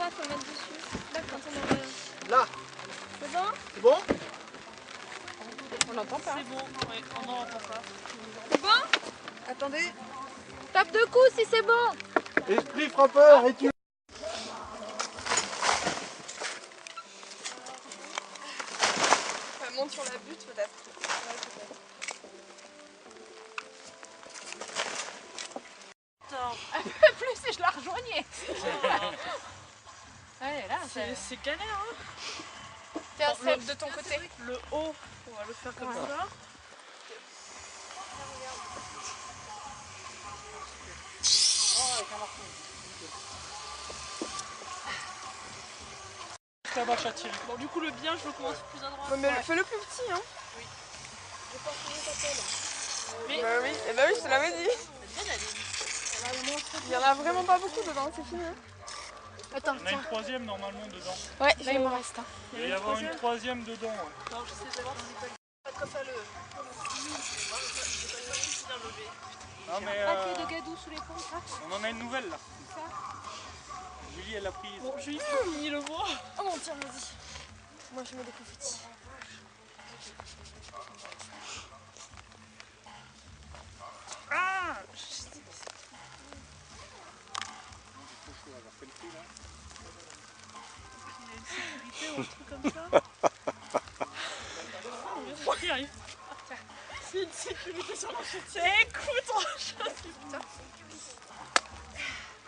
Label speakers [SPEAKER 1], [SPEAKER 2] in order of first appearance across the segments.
[SPEAKER 1] là, faut mettre dessus. Là, quand on en a...
[SPEAKER 2] Là.
[SPEAKER 1] C'est bon?
[SPEAKER 2] C'est bon?
[SPEAKER 1] On l'entend pas.
[SPEAKER 3] C'est bon, oui, on n'en entend pas.
[SPEAKER 1] C'est bon?
[SPEAKER 2] Attendez.
[SPEAKER 1] Tape de coups si c'est bon.
[SPEAKER 2] Esprit frappeur, et tu...
[SPEAKER 1] Ça monte sur la butte peut-être.
[SPEAKER 3] Un peu plus si je la rejoignais.
[SPEAKER 1] Ouais, là,
[SPEAKER 3] C'est galère, hein.
[SPEAKER 1] Tiens, celle de ton côté.
[SPEAKER 3] Le haut, on va le faire comme ça. La vache à tirer. Bon, du coup, le bien, je le commence plus à droite.
[SPEAKER 1] Mais fais-le plus petit, hein.
[SPEAKER 3] Oui.
[SPEAKER 1] Bah oui, et bah oui, je te l'avais dit. Il y en a vraiment pas beaucoup dedans, c'est fini. Attends,
[SPEAKER 4] Il y en a une troisième normalement dedans.
[SPEAKER 1] Ouais, là il m'en reste un.
[SPEAKER 4] Il va y avoir une troisième dedans. Ouais.
[SPEAKER 3] Non, je sais savoir si c'est pas de quoi faire le.
[SPEAKER 4] Non mais
[SPEAKER 3] Papier de gadou sous les ponts, ça.
[SPEAKER 4] on en a une nouvelle là. Julie elle l'a prise.
[SPEAKER 3] Bon, Julie, faut finir le bois.
[SPEAKER 1] Oh mon tiens, vas-y. Moi je mets des confettis.
[SPEAKER 3] Ah, il y a une sécurité ou un truc comme ça. Il arrive. C'est une sécurité sur la chaussée. Écoute,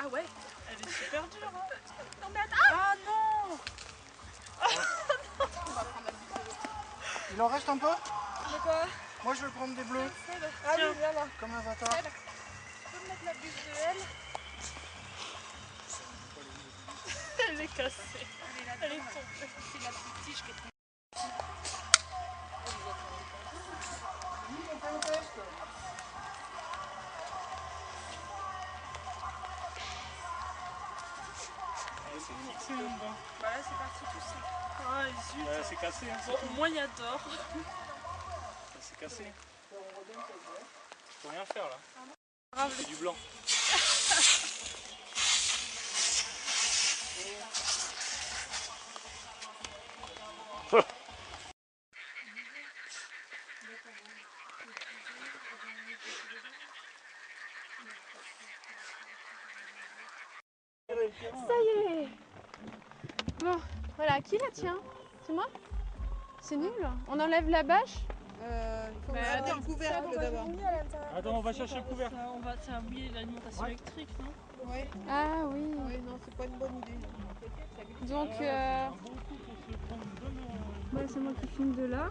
[SPEAKER 1] Ah ouais.
[SPEAKER 3] elle est super dure. Hein.
[SPEAKER 1] Non mais attends.
[SPEAKER 3] Ah non.
[SPEAKER 2] Il en reste un peu?
[SPEAKER 1] De quoi?
[SPEAKER 2] Moi je vais prendre des bleus.
[SPEAKER 1] Ah oui, viens là.
[SPEAKER 2] Comme un avatar.
[SPEAKER 1] Tu peux me mettre la bûche de elle?
[SPEAKER 3] Elle est cassée. Elle est tombée.
[SPEAKER 1] C'est la petite tige qui est tombée.
[SPEAKER 2] On fait le test.
[SPEAKER 4] C'est fixé là dedans.
[SPEAKER 1] Bah là c'est parti tout seul.
[SPEAKER 3] Ah, zut.
[SPEAKER 4] Ouais, c'est cassé. Hein,
[SPEAKER 3] Bon, au moins il y a d'or.
[SPEAKER 4] c'est cassé. Je peux rien faire là. C'est du blanc.
[SPEAKER 1] Ça y est. Bon, voilà, qui la tient? C'est moi? C'est nul. On enlève la bâche?
[SPEAKER 5] Il faut
[SPEAKER 3] Mais
[SPEAKER 5] mettre
[SPEAKER 3] attends,
[SPEAKER 5] un couvercle d'abord.
[SPEAKER 4] Attends, on va chercher le couvercle.
[SPEAKER 3] Ça va mouiller l'alimentation électrique, non?
[SPEAKER 5] Oui,
[SPEAKER 1] Ah oui.
[SPEAKER 5] non, c'est pas une bonne idée.
[SPEAKER 1] Donc,
[SPEAKER 4] Un bon coup pour se prendre une bonne.
[SPEAKER 1] ouais, c'est moi qui filme de là.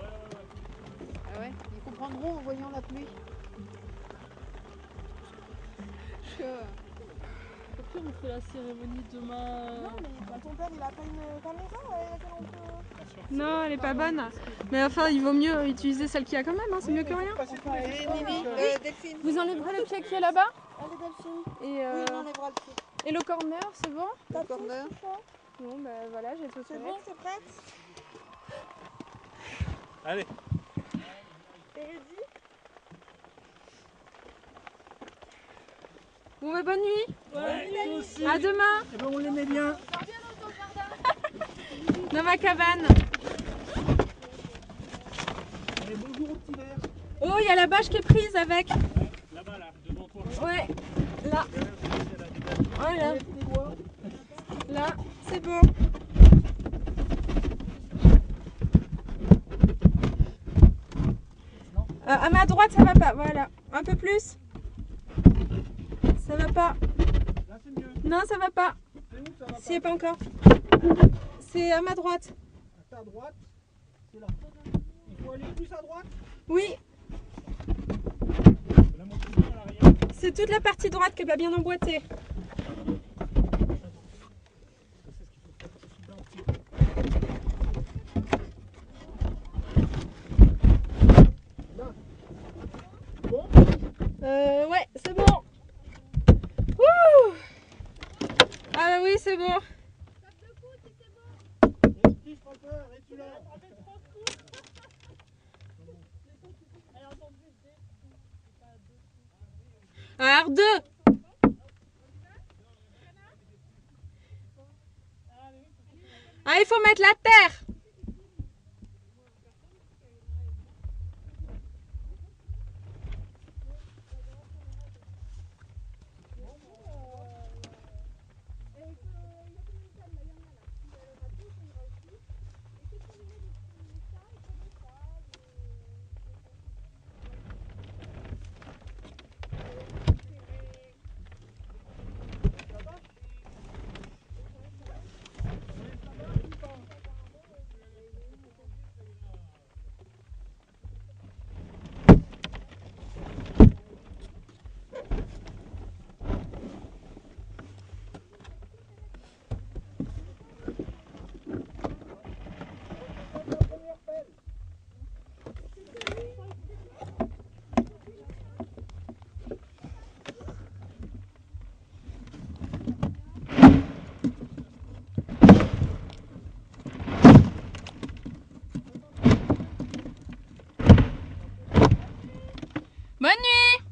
[SPEAKER 5] Ah ouais, ils comprendront en voyant la pluie.
[SPEAKER 3] Au pire, on fait la cérémonie demain.
[SPEAKER 5] Non, mais ton père, il a pas une caméra avec laquelle on peut...
[SPEAKER 1] Non, elle est pas bonne. Mais enfin, il vaut mieux utiliser celle qu'il y a quand même, hein, c'est mieux que rien.
[SPEAKER 5] Delphine.
[SPEAKER 1] Vous enlèverez le pied qui est là-bas?
[SPEAKER 5] Allez, Delphine.
[SPEAKER 1] Et,
[SPEAKER 5] Oui, on enlèvera le pied.
[SPEAKER 1] et le corner, c'est bon?
[SPEAKER 5] Le corner.
[SPEAKER 1] Bon, bah voilà, j'ai tout fait.
[SPEAKER 5] C'est bon, c'est prêt?
[SPEAKER 4] Allez.
[SPEAKER 5] T'es ready?
[SPEAKER 1] Bon, bah bonne nuit.
[SPEAKER 4] Ouais, toi aussi.
[SPEAKER 1] À demain.
[SPEAKER 2] Eh ben, on l'aimait bien.
[SPEAKER 1] Dans ma cabane.
[SPEAKER 2] Allez, bonjour au petit verre.
[SPEAKER 1] Oh, il y a la bâche qui est prise avec.
[SPEAKER 4] Là-bas là, devant toi.
[SPEAKER 1] Ouais, là. Voilà. Là, c'est bon. À ma droite, ça va pas. Voilà. Un peu plus. Ça va pas.
[SPEAKER 2] Là c'est mieux.
[SPEAKER 1] Non, ça va pas.
[SPEAKER 2] C'est où ça va pas?
[SPEAKER 1] Si, pas encore. C'est à ma droite.
[SPEAKER 2] À ta droite. C'est là. Il faut aller plus à droite.
[SPEAKER 1] Oui,
[SPEAKER 4] La montée bien à l'arrière.
[SPEAKER 1] c'est toute la partie droite qui est pas bien emboîtée. Ouais, c'est bon. Wouh! Ah bah oui, c'est bon.
[SPEAKER 2] Esprit frappeur, et tu là.
[SPEAKER 1] Alors deux. faut mettre la terre. Bonne nuit.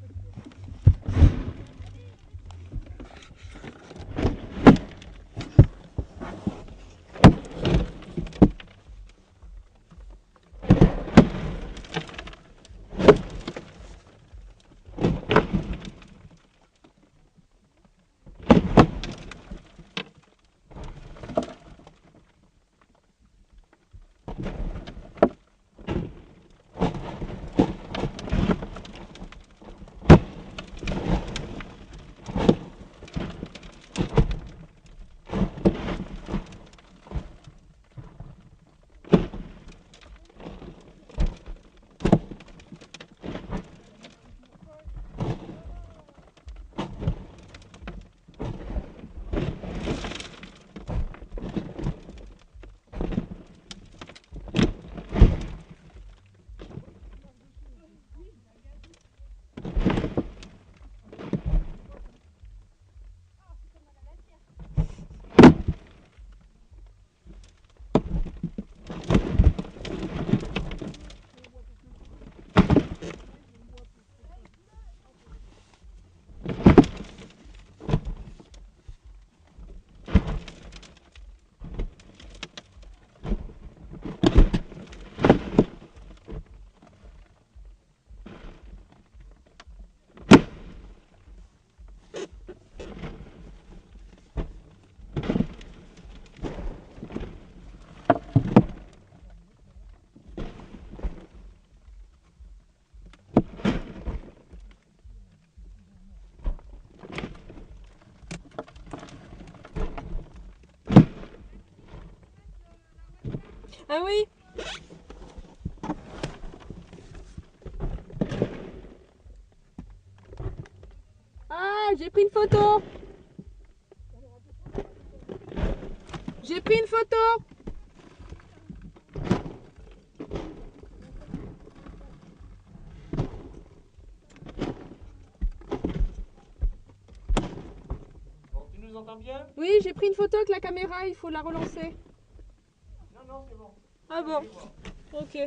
[SPEAKER 1] Ah oui. Ah, j'ai pris une photo. J'ai pris une photo.
[SPEAKER 2] Bon, tu nous entends bien?
[SPEAKER 1] Oui, j'ai pris une photo avec la caméra, il faut la relancer.
[SPEAKER 2] Non, non, c'est bon.
[SPEAKER 1] Ah bon. Ok.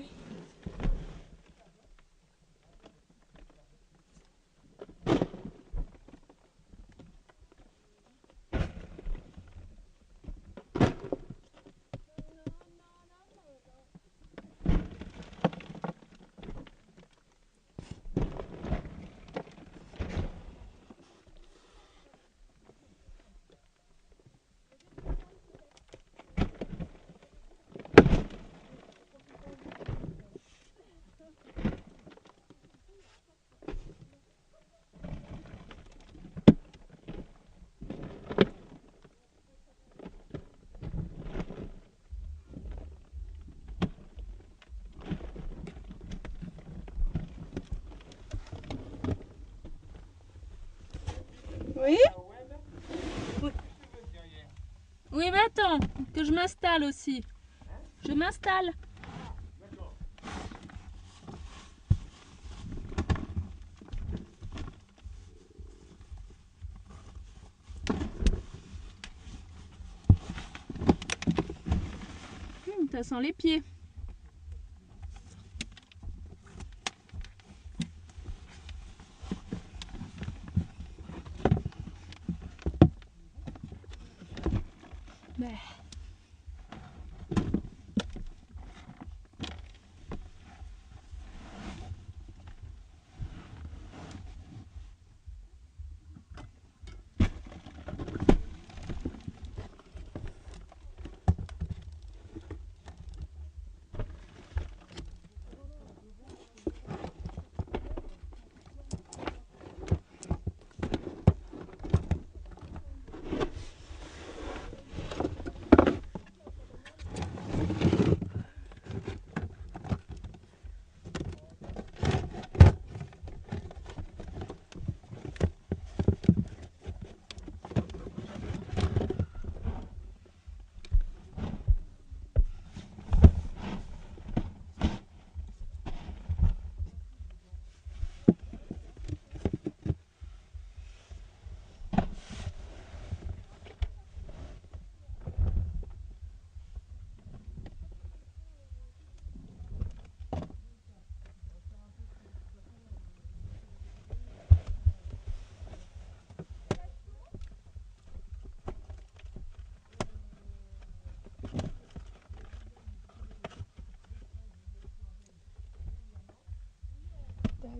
[SPEAKER 1] Oui. Oui, mais attends, que je m'installe aussi. Je m'installe. Ça sent les pieds.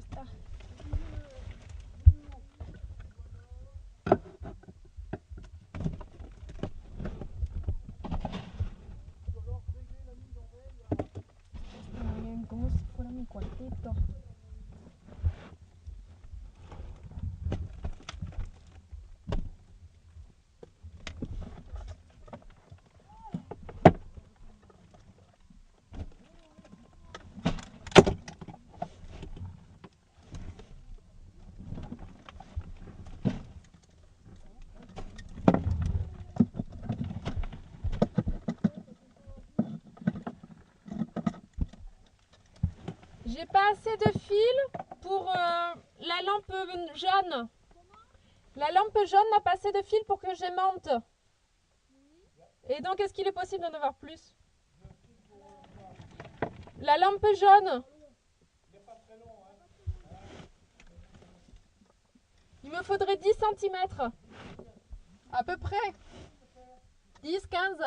[SPEAKER 1] Ahí está. Está bien, como si fuera mi cuartito. J'ai pas assez de fil pour la lampe jaune. La lampe jaune n'a pas assez de fil pour que j'aimante. Et donc, est-ce qu'il est possible d'en avoir plus? La lampe jaune. Il me faudrait 10 cm. À peu près. 10, 15.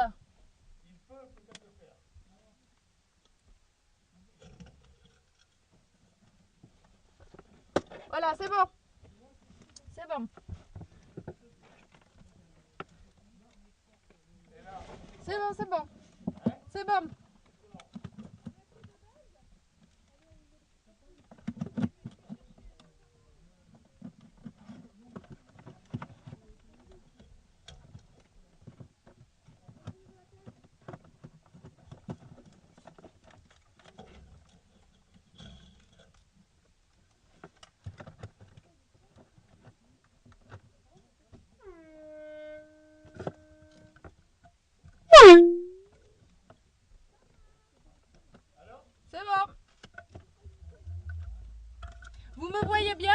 [SPEAKER 1] Voilà, c'est bon. C'est bon. C'est bon, c'est bon. C'est bon. C'est bon. Vous me voyez bien?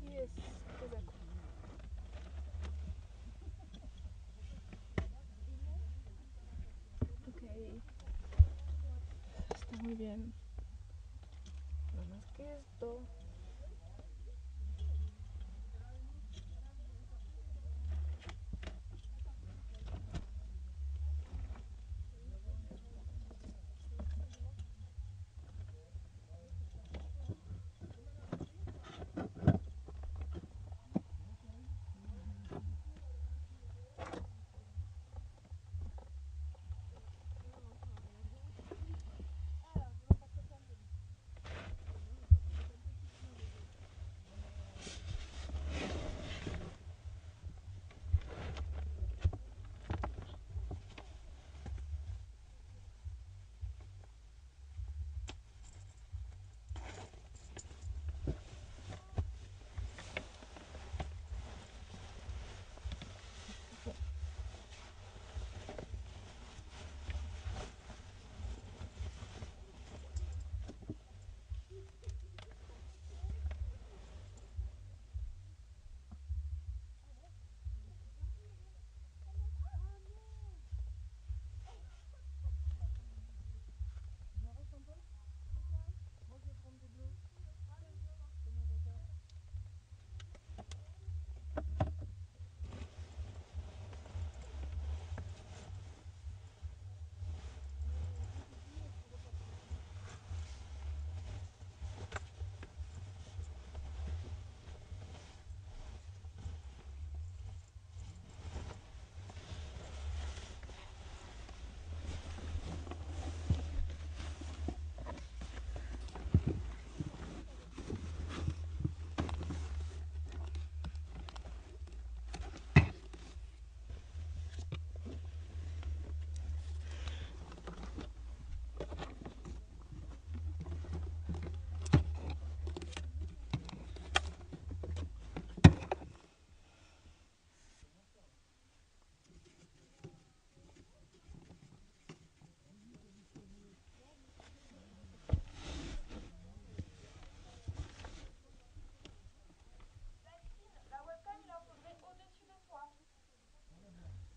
[SPEAKER 1] Yes, exact. Ok. Está muy bien. Nada más que esto.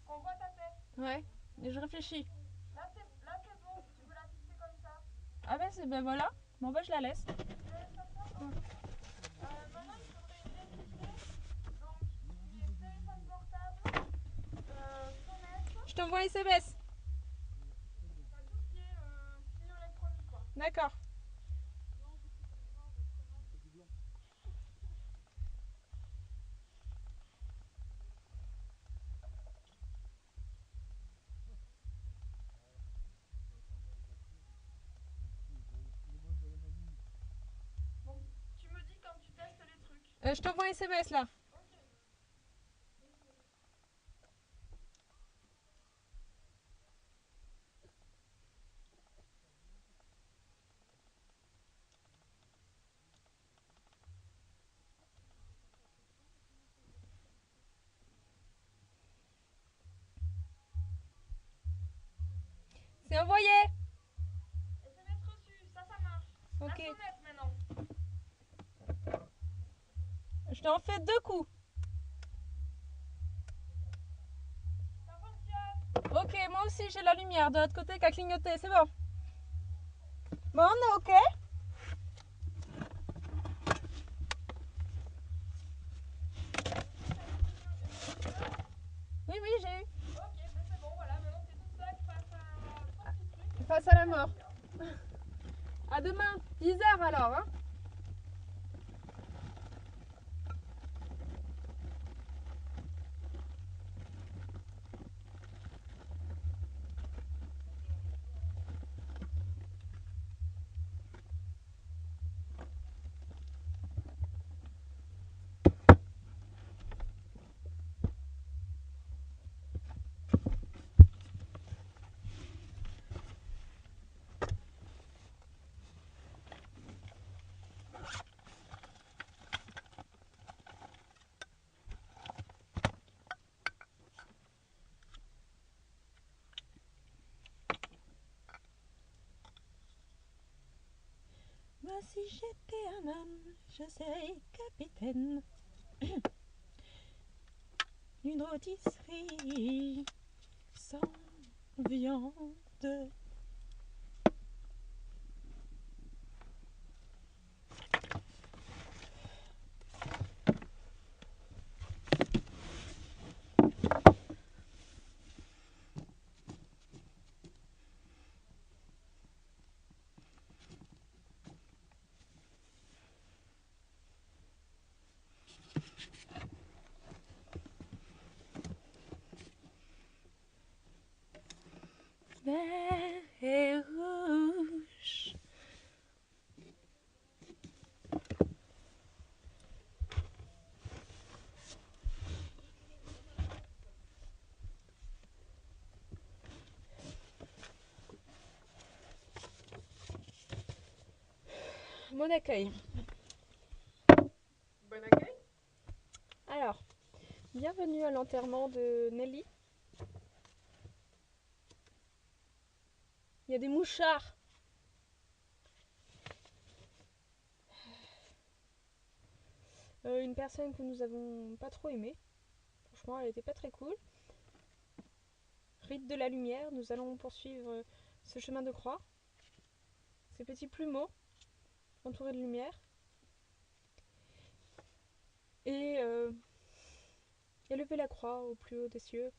[SPEAKER 1] Qu'on voit ta tête.
[SPEAKER 3] Ouais, et je réfléchis.
[SPEAKER 1] Là c'est bon, tu veux la fixer comme ça.
[SPEAKER 3] Ah ben voilà. Bon bah je la laisse.
[SPEAKER 1] Maintenant il faudrait vérifier. Donc les téléphones portables, fenêtre,
[SPEAKER 3] Je t'envoie un SMS.
[SPEAKER 1] enfin tout ce qui est signaux électroniques quoi.
[SPEAKER 3] D'accord.
[SPEAKER 1] Donc tu me dis quand tu testes les trucs.
[SPEAKER 3] Je t'envoie un SMS là. C'est envoyé.
[SPEAKER 1] SMS reçu, ça marche.
[SPEAKER 3] Ok.
[SPEAKER 1] La sonnette maintenant.
[SPEAKER 3] Je t'en fais 2 coups.
[SPEAKER 1] Ça fonctionne.
[SPEAKER 3] Ok, moi aussi j'ai la lumière de l'autre côté qui a clignoté, c'est bon. Bon, on est ok. Oui, oui, j'ai eu.
[SPEAKER 1] Ok, mais c'est bon, voilà, maintenant t'es toute seule face à ton petit truc.
[SPEAKER 3] Face à la mort. À demain, 10h alors, hein. Moi si j'étais un homme, je serais capitaine d'une rôtisserie sans viande. Vert et rouge. Mon accueil.
[SPEAKER 1] Bon accueil.
[SPEAKER 3] Alors, bienvenue à l'enterrement de Nelly. Il y a des mouchards. Une personne que nous avons pas trop aimée. Franchement, elle était pas très cool. Rite de la lumière, nous allons poursuivre ce chemin de croix. Ces petits plumeaux entourés de lumière. Et élever la croix au plus haut des cieux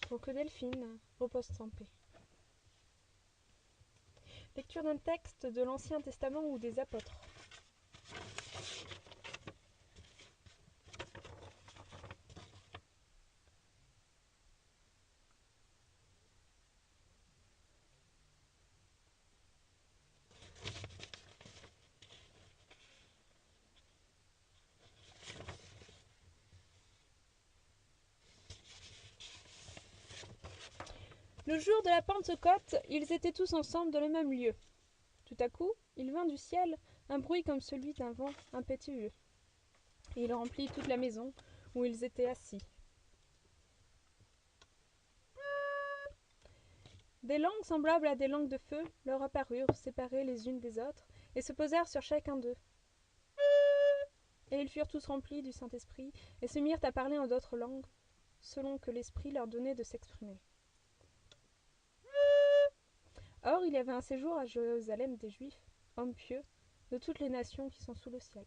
[SPEAKER 3] pour que Delphine repose en paix. Lecture d'un texte de l'Ancien Testament ou des Apôtres. Le jour de la Pentecôte, ils étaient tous ensemble dans le même lieu. Tout à coup, il vint du ciel un bruit comme celui d'un vent impétueux. Et il remplit toute la maison où ils étaient assis. Des langues semblables à des langues de feu leur apparurent, séparées les unes des autres, et se posèrent sur chacun d'eux. Et ils furent tous remplis du Saint-Esprit, et se mirent à parler en d'autres langues, selon que l'Esprit leur donnait de s'exprimer. Or, il y avait un séjour à Jérusalem des Juifs, hommes pieux, de toutes les nations qui sont sous le ciel.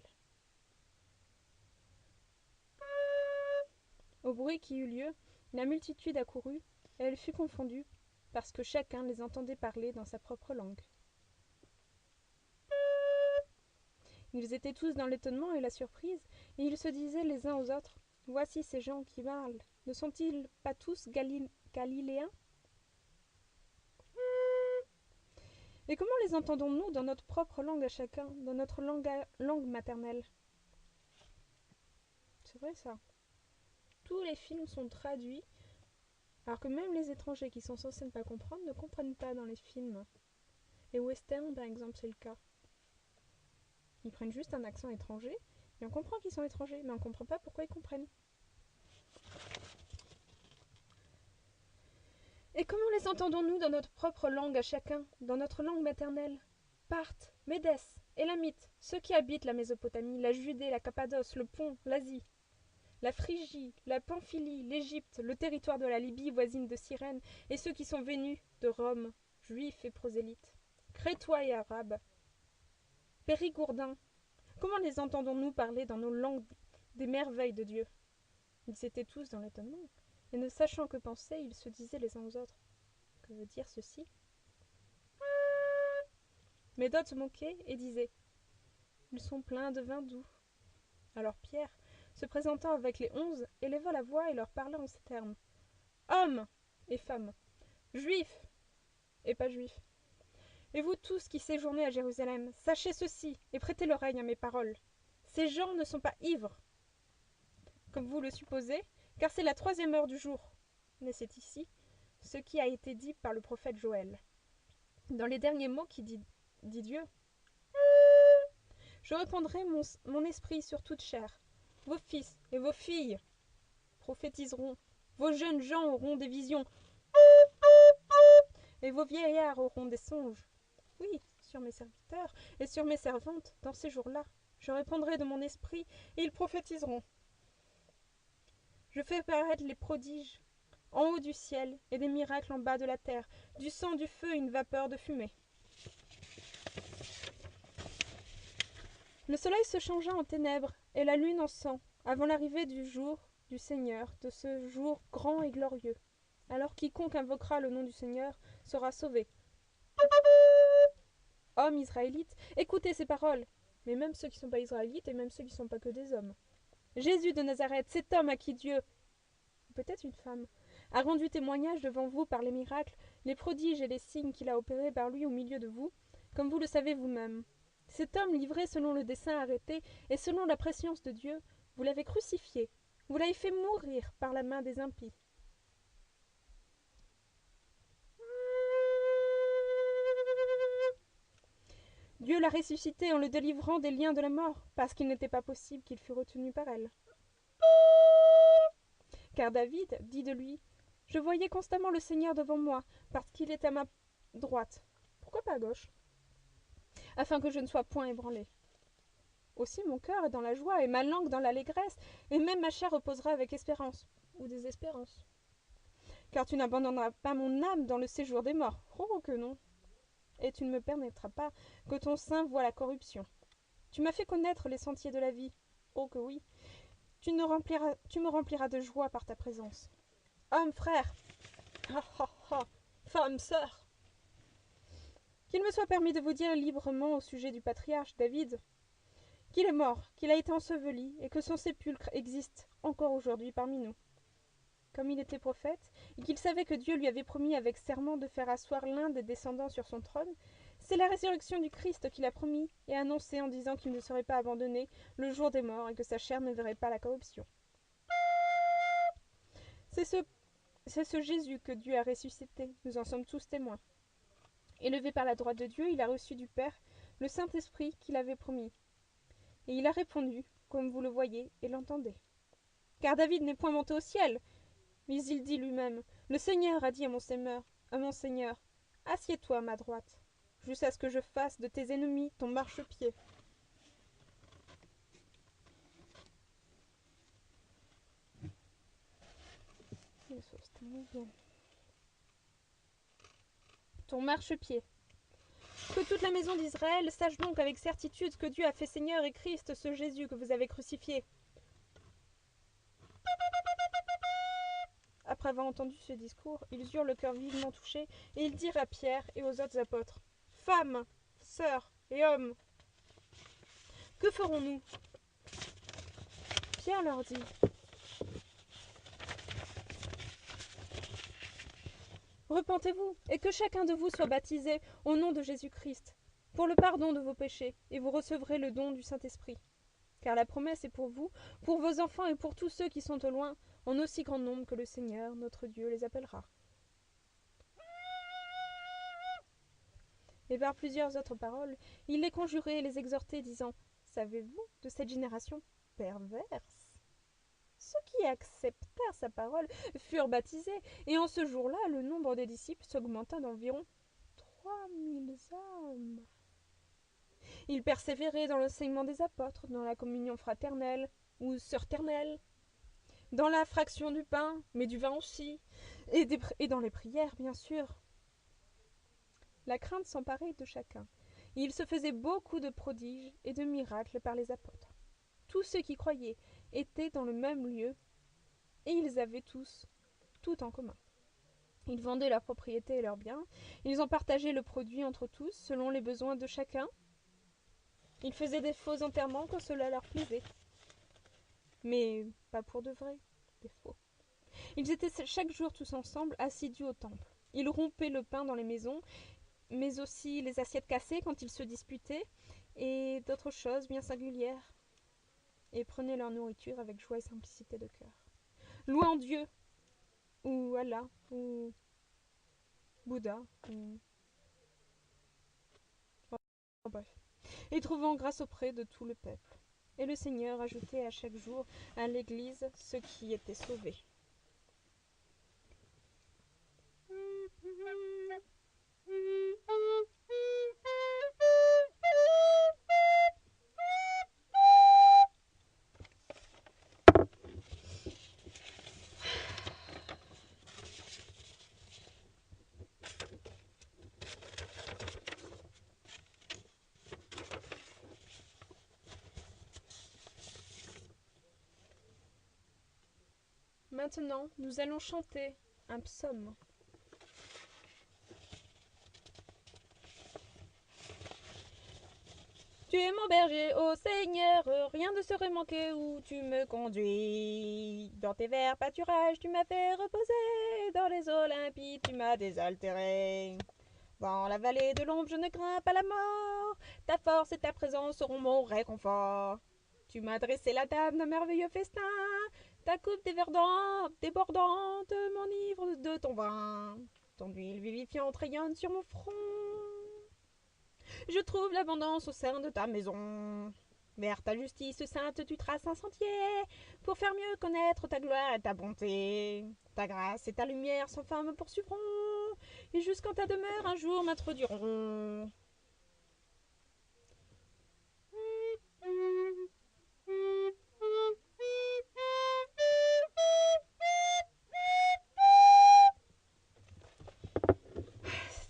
[SPEAKER 3] Au bruit qui eut lieu, la multitude accourut, et elle fut confondue, parce que chacun les entendait parler dans sa propre langue. Ils étaient tous dans l'étonnement et la surprise, et ils se disaient les uns aux autres, « Voici ces gens qui parlent, ne sont-ils pas tous galiléens ? Et comment les entendons-nous dans notre propre langue à chacun, dans notre langue maternelle ?» C'est vrai ça. Tous les films sont traduits, alors que même les étrangers qui sont censés ne pas comprendre ne comprennent pas dans les films. Les westerns, par exemple, c'est le cas. Ils prennent juste un accent étranger, et on comprend qu'ils sont étrangers, mais on ne comprend pas pourquoi ils comprennent. Et comment les entendons-nous dans notre propre langue à chacun, dans notre langue maternelle ? Parthes, Médès, Élamites, ceux qui habitent la Mésopotamie, la Judée, la Cappadoce, le Pont, l'Asie, la Phrygie, la Pamphylie, l'Égypte, le territoire de la Libye voisine de Cyrène, et ceux qui sont venus de Rome, juifs et prosélytes, Crétois et Arabes, Périgourdins, comment les entendons-nous parler dans nos langues des merveilles de Dieu ? Ils étaient tous dans l'étonnement, et ne sachant que penser, ils se disaient les uns aux autres. Que veut dire ceci ? Mais d'autres se moquaient et disaient « Ils sont pleins de vin doux. » Alors Pierre, se présentant avec les 11, éleva la voix et leur parla en ces termes. « Hommes et femmes, juifs et pas juifs, et vous tous qui séjournez à Jérusalem, sachez ceci et prêtez l'oreille à mes paroles. Ces gens ne sont pas ivres, comme vous le supposez, car c'est la 3e heure du jour. Mais c'est ici ce qui a été dit par le prophète Joël. Dans les derniers mots qui dit Dieu, je répandrai mon esprit sur toute chair. Vos fils et vos filles prophétiseront, vos jeunes gens auront des visions, et vos vieillards auront des songes. Oui, sur mes serviteurs et sur mes servantes, dans ces jours-là, je répandrai de mon esprit, et ils prophétiseront. Je fais paraître les prodiges en haut du ciel et des miracles en bas de la terre, du sang, du feu et une vapeur de fumée. Le soleil se changea en ténèbres et la lune en sang, avant l'arrivée du jour du Seigneur, de ce jour grand et glorieux. Alors quiconque invoquera le nom du Seigneur sera sauvé. Hommes israélites, écoutez ces paroles, mais même ceux qui ne sont pas israélites et même ceux qui ne sont pas que des hommes. Jésus de Nazareth, cet homme à qui Dieu, peut-être une femme, a rendu témoignage devant vous par les miracles, les prodiges et les signes qu'il a opérés par lui au milieu de vous, comme vous le savez vous-même. Cet homme livré selon le dessein arrêté et selon la prescience de Dieu, vous l'avez crucifié, vous l'avez fait mourir par la main des impies. Dieu l'a ressuscité en le délivrant des liens de la mort, parce qu'il n'était pas possible qu'il fût retenu par elle. Car David dit de lui, « Je voyais constamment le Seigneur devant moi, parce qu'il est à ma droite. » Pourquoi pas à gauche ? Afin que je ne sois point ébranlé. Aussi mon cœur est dans la joie, et ma langue dans l'allégresse, et même ma chair reposera avec espérance, ou désespérance. Car tu n'abandonneras pas mon âme dans le séjour des morts. Oh que non. Et tu ne me permettras pas que ton sein voie la corruption. Tu m'as fait connaître les sentiers de la vie. Oh que oui. Tu me rempliras de joie par ta présence. Homme, frère, femme, sœur, qu'il me soit permis de vous dire librement au sujet du patriarche David, qu'il est mort, qu'il a été enseveli, et que son sépulcre existe encore aujourd'hui parmi nous. Comme il était prophète, et qu'il savait que Dieu lui avait promis avec serment de faire asseoir l'un des descendants sur son trône, c'est la résurrection du Christ qu'il a promis et annoncé en disant qu'il ne serait pas abandonné le jour des morts et que sa chair ne verrait pas la corruption. C'est ce Jésus que Dieu a ressuscité, nous en sommes tous témoins. Élevé par la droite de Dieu, il a reçu du Père le Saint-Esprit qu'il avait promis. Et il a répondu, comme vous le voyez et l'entendez. Car David n'est point monté au ciel, mais il dit lui-même, « Le Seigneur a dit à mon Seigneur, assieds-toi à ma droite, jusqu'à ce que je fasse de tes ennemis ton marchepied. » les sauces, t'es mauvais. Ton marchepied. Que toute la maison d'Israël sache donc avec certitude que Dieu a fait Seigneur et Christ, ce Jésus que vous avez crucifié. Après avoir entendu ce discours, ils eurent le cœur vivement touché, et ils dirent à Pierre et aux autres apôtres, « Femmes, sœurs et hommes, que ferons-nous » Pierre leur dit, « Repentez-vous, et que chacun de vous soit baptisé au nom de Jésus-Christ, pour le pardon de vos péchés, et vous recevrez le don du Saint-Esprit. Car la promesse est pour vous, pour vos enfants et pour tous ceux qui sont au loin, en aussi grand nombre que le Seigneur, notre Dieu, les appellera. » Et par plusieurs autres paroles, il les conjurait et les exhortait, disant, « Savez-vous de cette génération perverse ? Ceux qui acceptèrent sa parole furent baptisés, et en ce jour-là, le nombre des disciples s'augmenta d'environ 3000 âmes. Ils persévéraient dans l'enseignement des apôtres, dans la communion fraternelle ou sœurnelle, dans la fraction du pain, mais du vin aussi, et dans les prières, bien sûr. La crainte s'emparait de chacun. Il se faisait beaucoup de prodiges et de miracles par les apôtres. Tous ceux qui croyaient étaient dans le même lieu, et ils avaient tous tout en commun. Ils vendaient leurs propriétés et leurs biens, ils en partageaient le produit entre tous, selon les besoins de chacun. Ils faisaient des faux enterrements quand cela leur plaisait. Mais pas pour de vrai, des faux. Ils étaient chaque jour tous ensemble, assidus au temple. Ils rompaient le pain dans les maisons, mais aussi les assiettes cassées quand ils se disputaient, et d'autres choses bien singulières, et prenaient leur nourriture avec joie et simplicité de cœur. Louant Dieu, ou Allah, ou Bouddha, ou... Oh, bref. Et trouvant grâce auprès de tout le peuple. Et le Seigneur ajoutait à chaque jour à l'Église ceux qui étaient sauvés. Maintenant, nous allons chanter un psaume. Tu es mon berger, ô Seigneur, rien ne serait manqué où tu me conduis. Dans tes verts pâturages, tu m'as fait reposer, dans les eaux limpides, tu m'as désaltéré. Dans la vallée de l'ombre, je ne crains pas la mort, ta force et ta présence seront mon réconfort. Tu m'as dressé la table d'un merveilleux festin, ta coupe débordante m'enivre de ton vin. Ton huile vivifiante rayonne sur mon front. Je trouve l'abondance au sein de ta maison. Vers ta justice sainte, tu traces un sentier pour faire mieux connaître ta gloire et ta bonté. Ta grâce et ta lumière sans fin me poursuivront, et jusqu'en ta demeure un jour m'introduiront.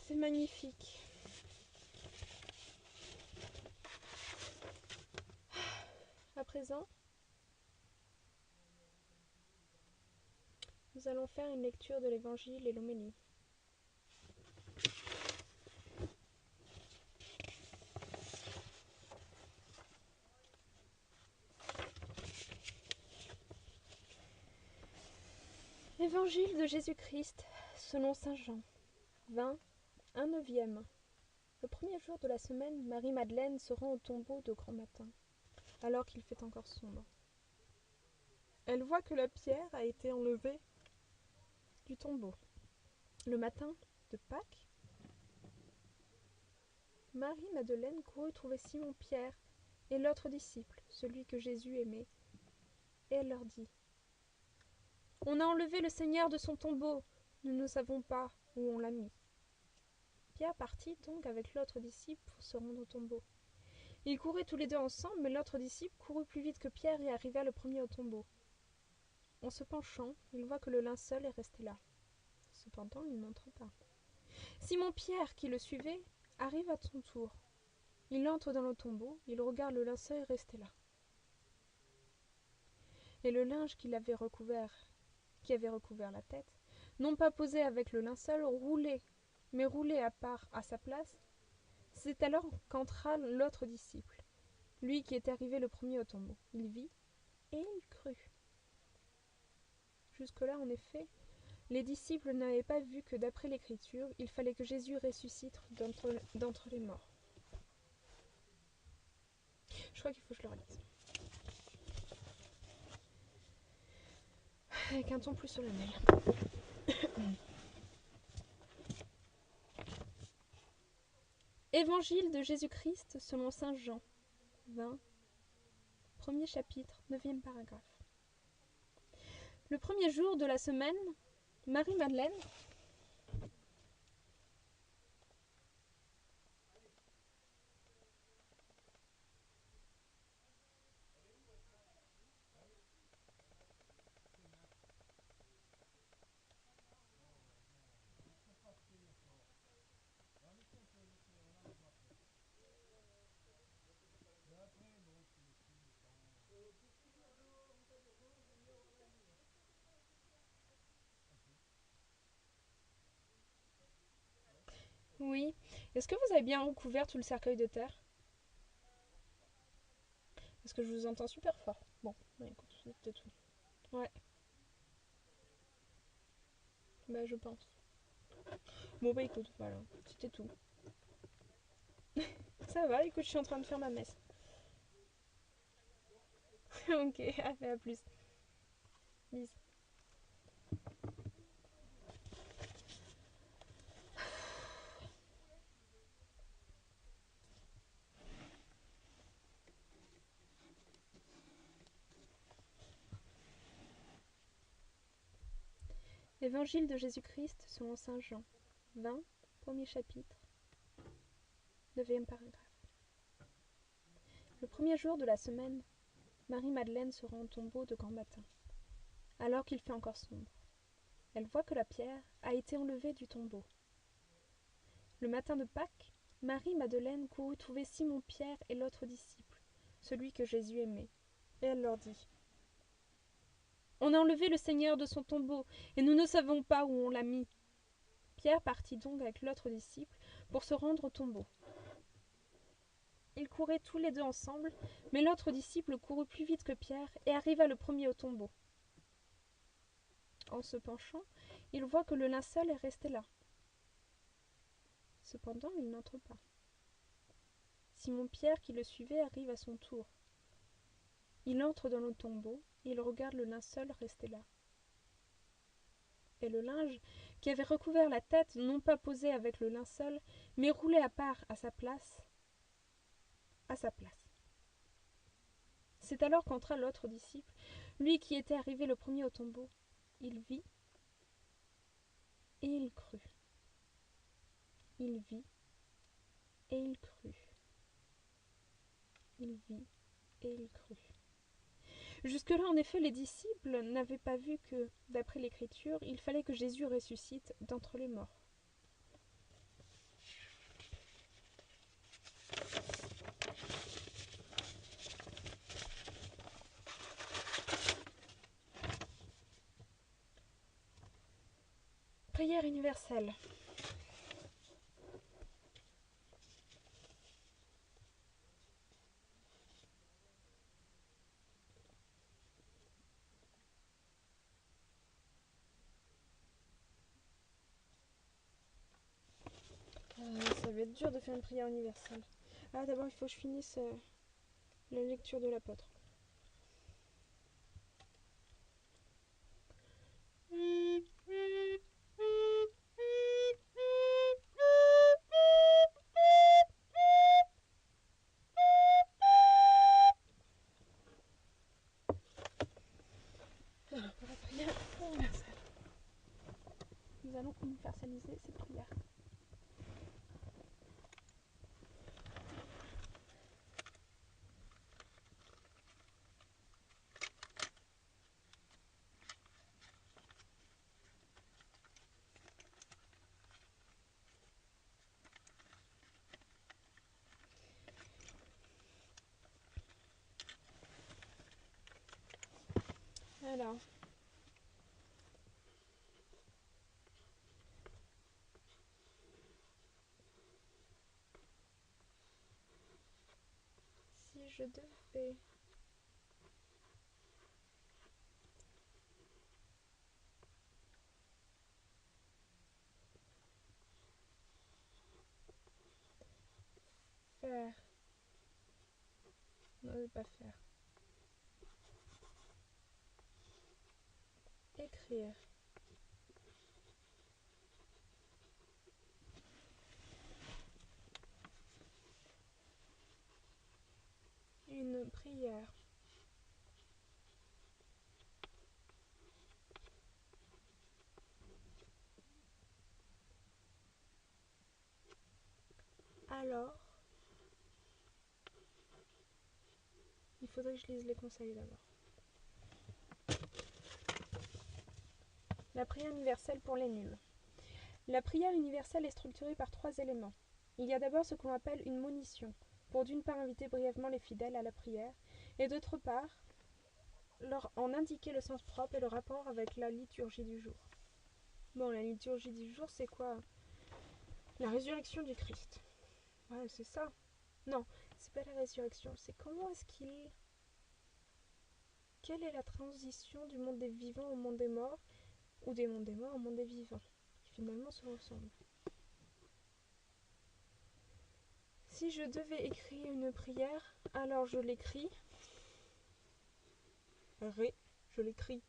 [SPEAKER 3] C'est magnifique. À présent, nous allons faire une lecture de l'Évangile et l'homélie. Évangile de Jésus-Christ selon saint Jean. 20, 1/9. Le premier jour de la semaine, Marie-Madeleine se rend au tombeau de grand matin, alors qu'il fait encore sombre. Elle voit que la pierre a été enlevée du tombeau. Le matin de Pâques, Marie-Madeleine courut trouver Simon-Pierre et l'autre disciple, celui que Jésus aimait, et elle leur dit : « On a enlevé le Seigneur de son tombeau, nous ne savons pas où on l'a mis. » Pierre partit donc avec l'autre disciple pour se rendre au tombeau. Ils couraient tous les deux ensemble, mais l'autre disciple courut plus vite que Pierre et arriva le premier au tombeau. En se penchant, il voit que le linceul est resté là. Cependant, il n'entre pas. Simon-Pierre, qui le suivait, arrive à son tour. Il entre dans le tombeau, il regarde le linceul resté là. Et le linge qui avait recouvert la tête, non pas posé avec le linceul, roulé, mais roulé à part à sa place. C'est alors qu'entra l'autre disciple, lui qui était arrivé le premier au tombeau. Il vit et il crut. Jusque-là, en effet, les disciples n'avaient pas vu que d'après l'Écriture, il fallait que Jésus ressuscite d'entre les morts. Je crois qu'il faut que je le relise. Avec un ton plus solennel. Évangile de Jésus-Christ selon saint Jean, 20, premier chapitre, 9e paragraphe. Le premier jour de la semaine, Marie-Madeleine, oui. Est-ce que vous avez bien recouvert tout le cercueil de terre? Parce que je vous entends super fort. Bon, bah écoute, c'était tout. Ouais. Bah je pense. Bon bah écoute, voilà, c'était tout. Ça va, écoute, je suis en train de faire ma messe. Ok, à plus. Bis. Évangile de Jésus-Christ selon saint Jean, 20, premier chapitre, 9e paragraphe. Le premier jour de la semaine, Marie-Madeleine se rend au tombeau de grand matin, alors qu'il fait encore sombre. Elle voit que la pierre a été enlevée du tombeau. Le matin de Pâques, Marie-Madeleine courut trouver Simon-Pierre et l'autre disciple, celui que Jésus aimait, et elle leur dit : « On a enlevé le Seigneur de son tombeau, et nous ne savons pas où on l'a mis. » Pierre partit donc avec l'autre disciple pour se rendre au tombeau. Ils couraient tous les deux ensemble, mais l'autre disciple courut plus vite que Pierre et arriva le premier au tombeau. En se penchant, il voit que le linceul est resté là. Cependant, il n'entre pas. Simon-Pierre, qui le suivait, arrive à son tour. Il entre dans le tombeau et il regarde le linceul resté là. Et le linge qui avait recouvert la tête, non pas posé avec le linceul, mais roulé à part à sa place. C'est alors qu'entra l'autre disciple, lui qui était arrivé le premier au tombeau. Il vit et il crut. Il vit et il crut. Il vit et il crut. Jusque-là, en effet, les disciples n'avaient pas vu que, d'après l'Écriture, il fallait que Jésus ressuscite d'entre les morts. Prière universelle. Ça va être dur de faire une prière universelle. Ah, d'abord, il faut que je finisse la lecture de l'apôtre. Alors, pour la prière universelle, nous allons universaliser cette prière. Alors. Si je devais faire, non, je vais pas faire, écrire une prière alors il faudrait que je lise les conseils d'abord. La prière universelle pour les nuls. La prière universelle est structurée par 3 éléments. Il y a d'abord ce qu'on appelle une monition, pour d'une part inviter brièvement les fidèles à la prière, et d'autre part leur en indiquer le sens propre et le rapport avec la liturgie du jour. Bon, la liturgie du jour, c'est quoi? La résurrection du Christ. Ouais, c'est ça. Non, c'est pas la résurrection, c'est comment est-ce qu'il... Quelle est la transition du monde des vivants au monde des morts, ou des mondes des morts au monde des vivants, qui finalement se ressemblent. Si je devais écrire une prière, alors je l'écris Ré, je l'écris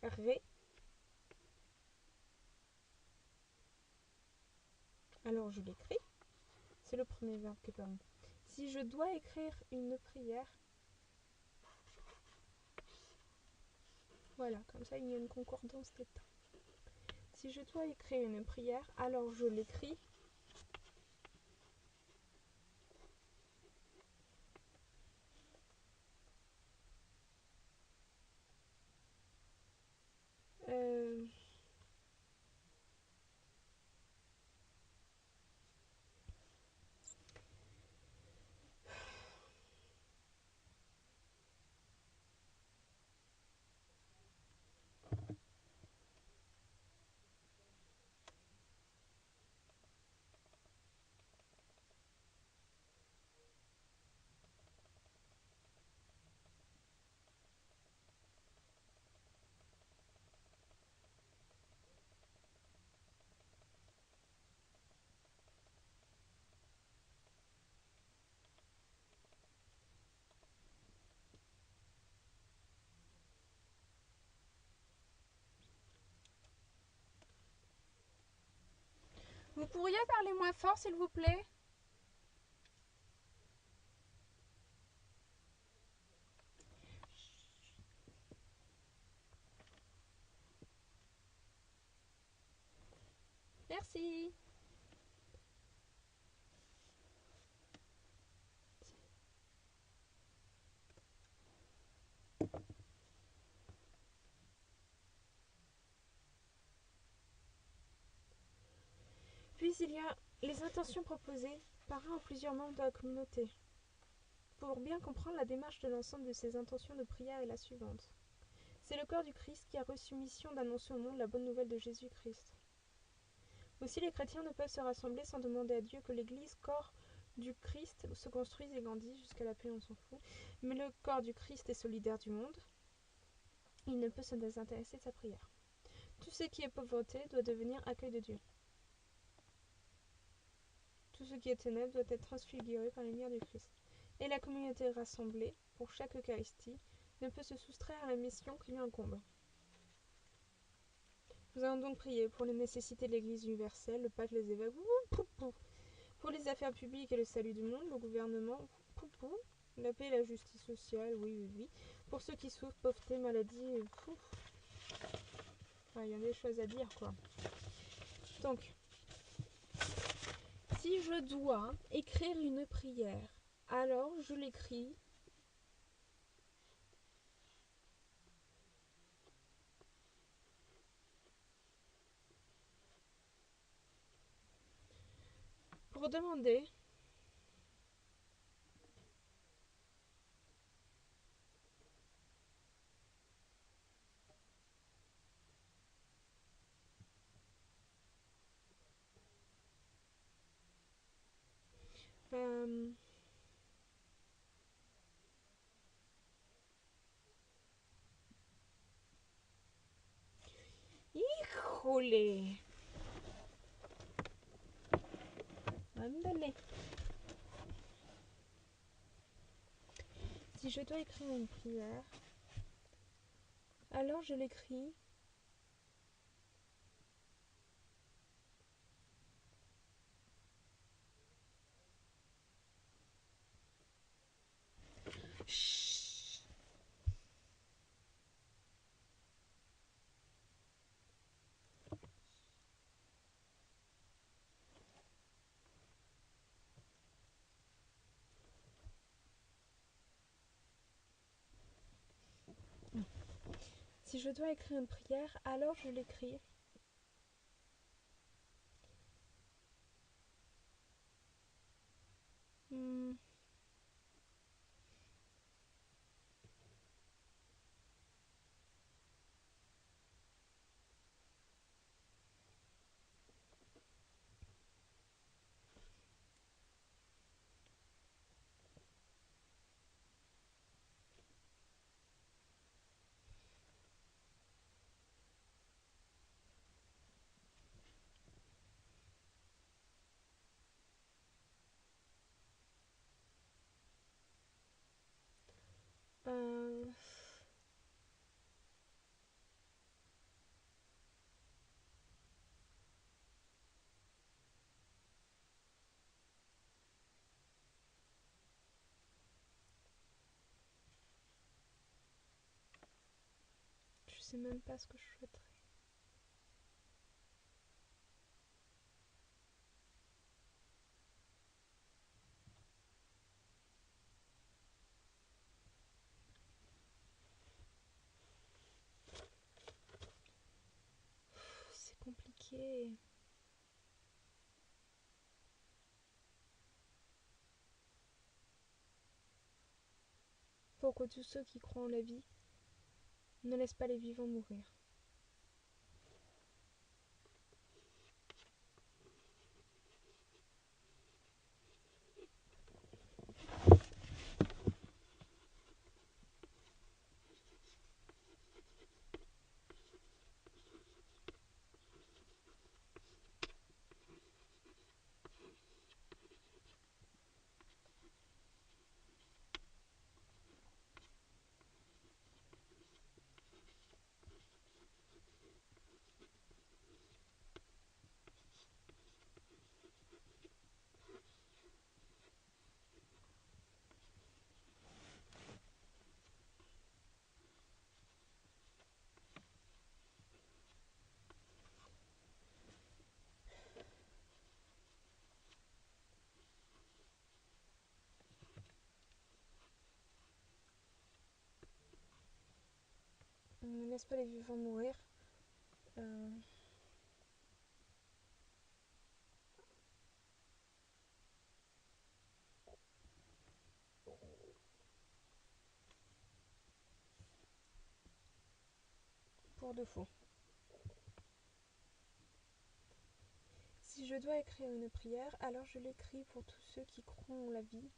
[SPEAKER 3] Ré. Alors je l'écris. C'est le premier verbe qui est permis. Si je dois écrire une prière, voilà, comme ça il y a une concordance des temps. Si je dois écrire une prière, alors je l'écris Vous pourriez parler moins fort, s'il vous plaît? Merci. Puis il y a les intentions proposées par un ou plusieurs membres de la communauté. Pour bien comprendre la démarche de l'ensemble de ces intentions de prière est la suivante. C'est le corps du Christ qui a reçu mission d'annoncer au monde la bonne nouvelle de Jésus-Christ. Aussi les chrétiens ne peuvent se rassembler sans demander à Dieu que l'Église, corps du Christ, se construise et grandisse, jusqu'à la paix on s'en fout, mais le corps du Christ est solidaire du monde, il ne peut se désintéresser de sa prière. Tout ce qui est pauvreté doit devenir accueil de Dieu. Tout ce qui est ténèbres doit être transfiguré par la lumière du Christ. Et la communauté rassemblée, pour chaque Eucharistie, ne peut se soustraire à la mission qui lui incombe. Nous allons donc prier pour les nécessités de l'Église universelle, le pape, les évêques, pour les affaires publiques et le salut du monde, le gouvernement, la paix et la justice sociale, oui, pour ceux qui souffrent, pauvreté, maladie, il y a des choses à dire, quoi. Donc, si je dois écrire une prière, alors je l'écris pour demander Euh, Híjole. Ándale. Si je dois écrire une prière, alors je l'écris Chut. Si je dois écrire une prière, alors je l'écris. Hmm. Euh, Je sais même pas ce que je souhaiterais. C'est compliqué. Pour que tous ceux qui croient en la vie ne laissent pas les vivants mourir. Ne laisse pas les vivants mourir. Euh, pour de faux. Si je dois écrire une prière, alors je l'écris pour tous ceux qui croient en la vie.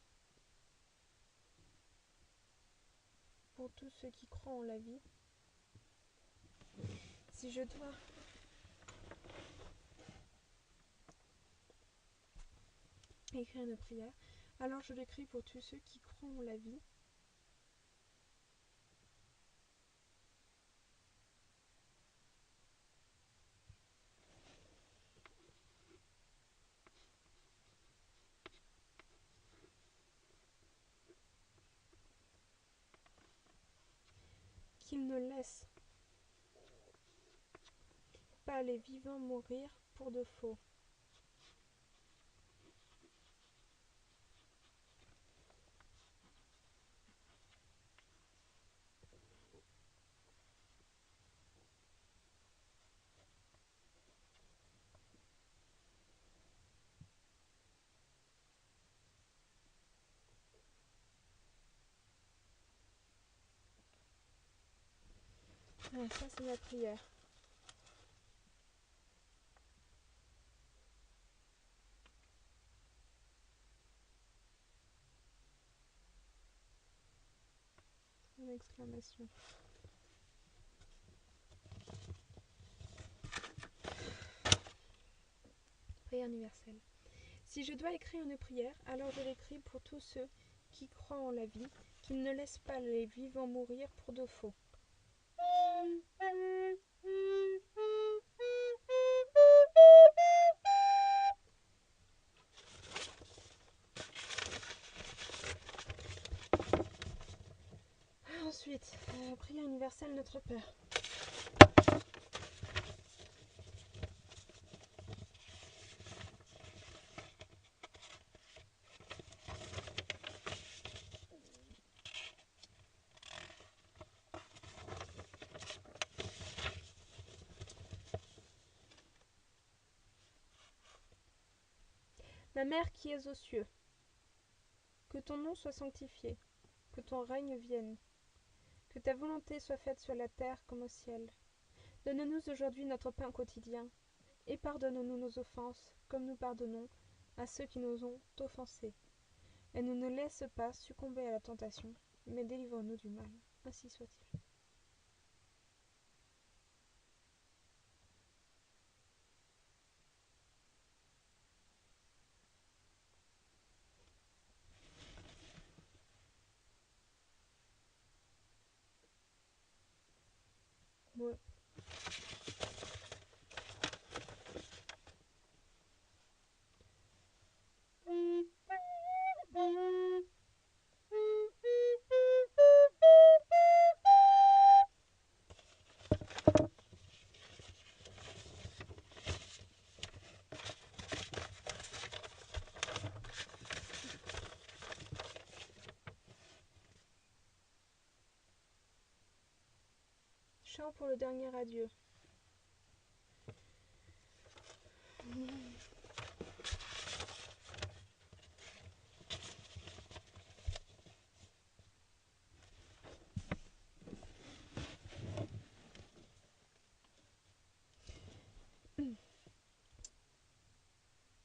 [SPEAKER 3] Pour tous ceux qui croient en la vie. Si je dois écrire une prière, alors je l'écris pour tous ceux qui croient en la vie. Qu'ils ne laissent pas les vivants mourir pour de faux. Ah, ça c'est ma prière. d'exclamation. Prière universelle. Si je dois écrire une prière, alors je l'écris pour tous ceux qui croient en la vie, qui ne laissent pas les vivants mourir pour de faux. Ensuite, prière universelle Notre Père. Ma mère qui es aux cieux, que ton nom soit sanctifié, que ton règne vienne, que ta volonté soit faite sur la terre comme au ciel. Donne-nous aujourd'hui notre pain quotidien, et pardonne-nous nos offenses, comme nous pardonnons à ceux qui nous ont offensés. Et ne nous laisse pas succomber à la tentation, mais délivre-nous du mal. Ainsi soit-il. Ouais. Chant pour le dernier adieu.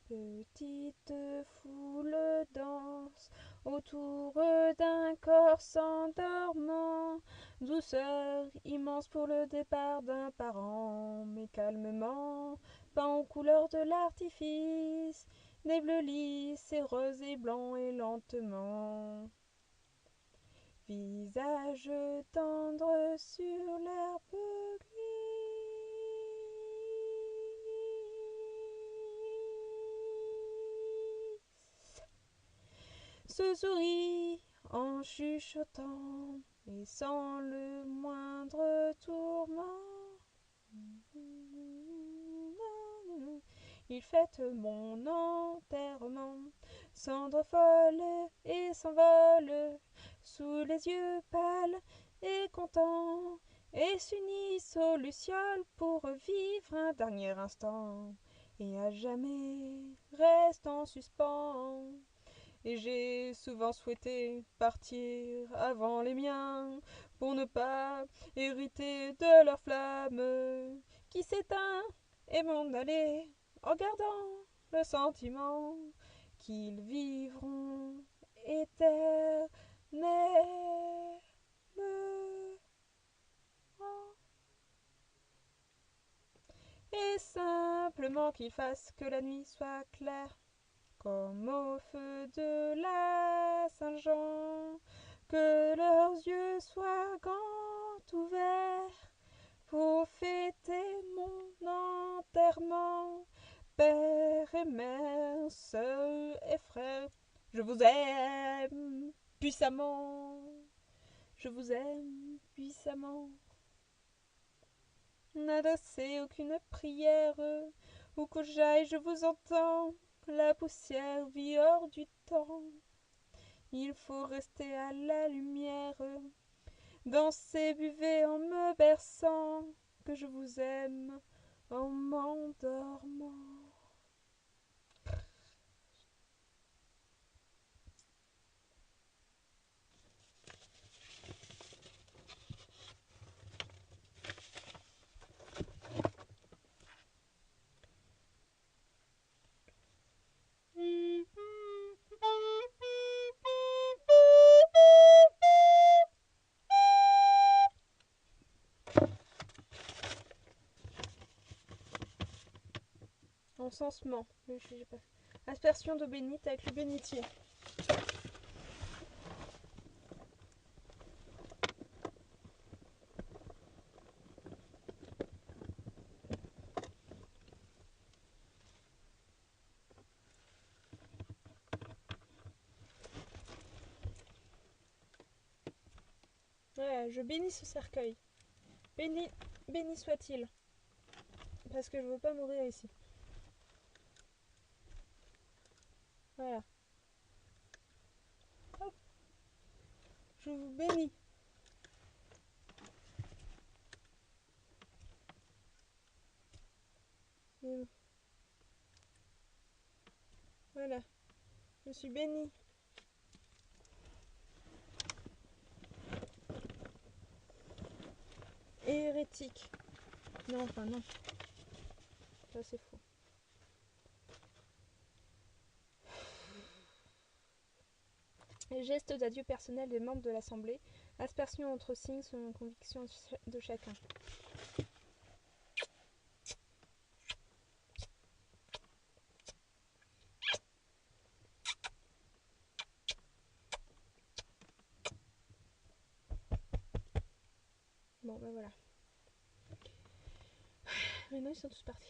[SPEAKER 3] Petite foule danse autour d'un corps s'endormant, douceur immense pour le départ d'un parent, mais calmement, peint aux couleurs de l'artifice, des bleus lisses et roses et blancs et lentement. Visage tendre sur l'herbe se sourit en chuchotant et sans le moindre tourment. Il fête mon enterrement, cendre folle et s'envole sous les yeux pâles et contents, et s'unissent aux lucioles pour vivre un dernier instant, et à jamais restent en suspens. Et j'ai souvent souhaité partir avant les miens, pour ne pas hériter de leur flamme qui s'éteint, et m'en aller en gardant le sentiment qu'ils vivront éternellement. Et simplement qu'ils fassent que la nuit soit claire, comme au feu de la Saint-Jean, que leurs yeux soient grands ouverts pour fêter mon enterrement. Père et mère, sœurs et frères, je vous aime puissamment, je vous aime puissamment. N'adossez aucune prière, où que j'aille je vous entends, la poussière vit hors du temps. Il faut rester à la lumière, danser, buvez en me berçant, que je vous aime en m'endormant. Encensement. J'ai pas fait. Aspersion d'eau bénite avec le bénitier. Ouais, je bénis ce cercueil. Béni soit-il. Parce que je veux pas mourir ici. Voilà. Hop. Je vous bénis. Voilà. Je suis bénie. Hérétique. Non, enfin non. Ça c'est faux. Les gestes d'adieu personnels des membres de l'Assemblée. Aspersion entre signes selon conviction de chacun. Bon, ben voilà. Maintenant, ils sont tous partis.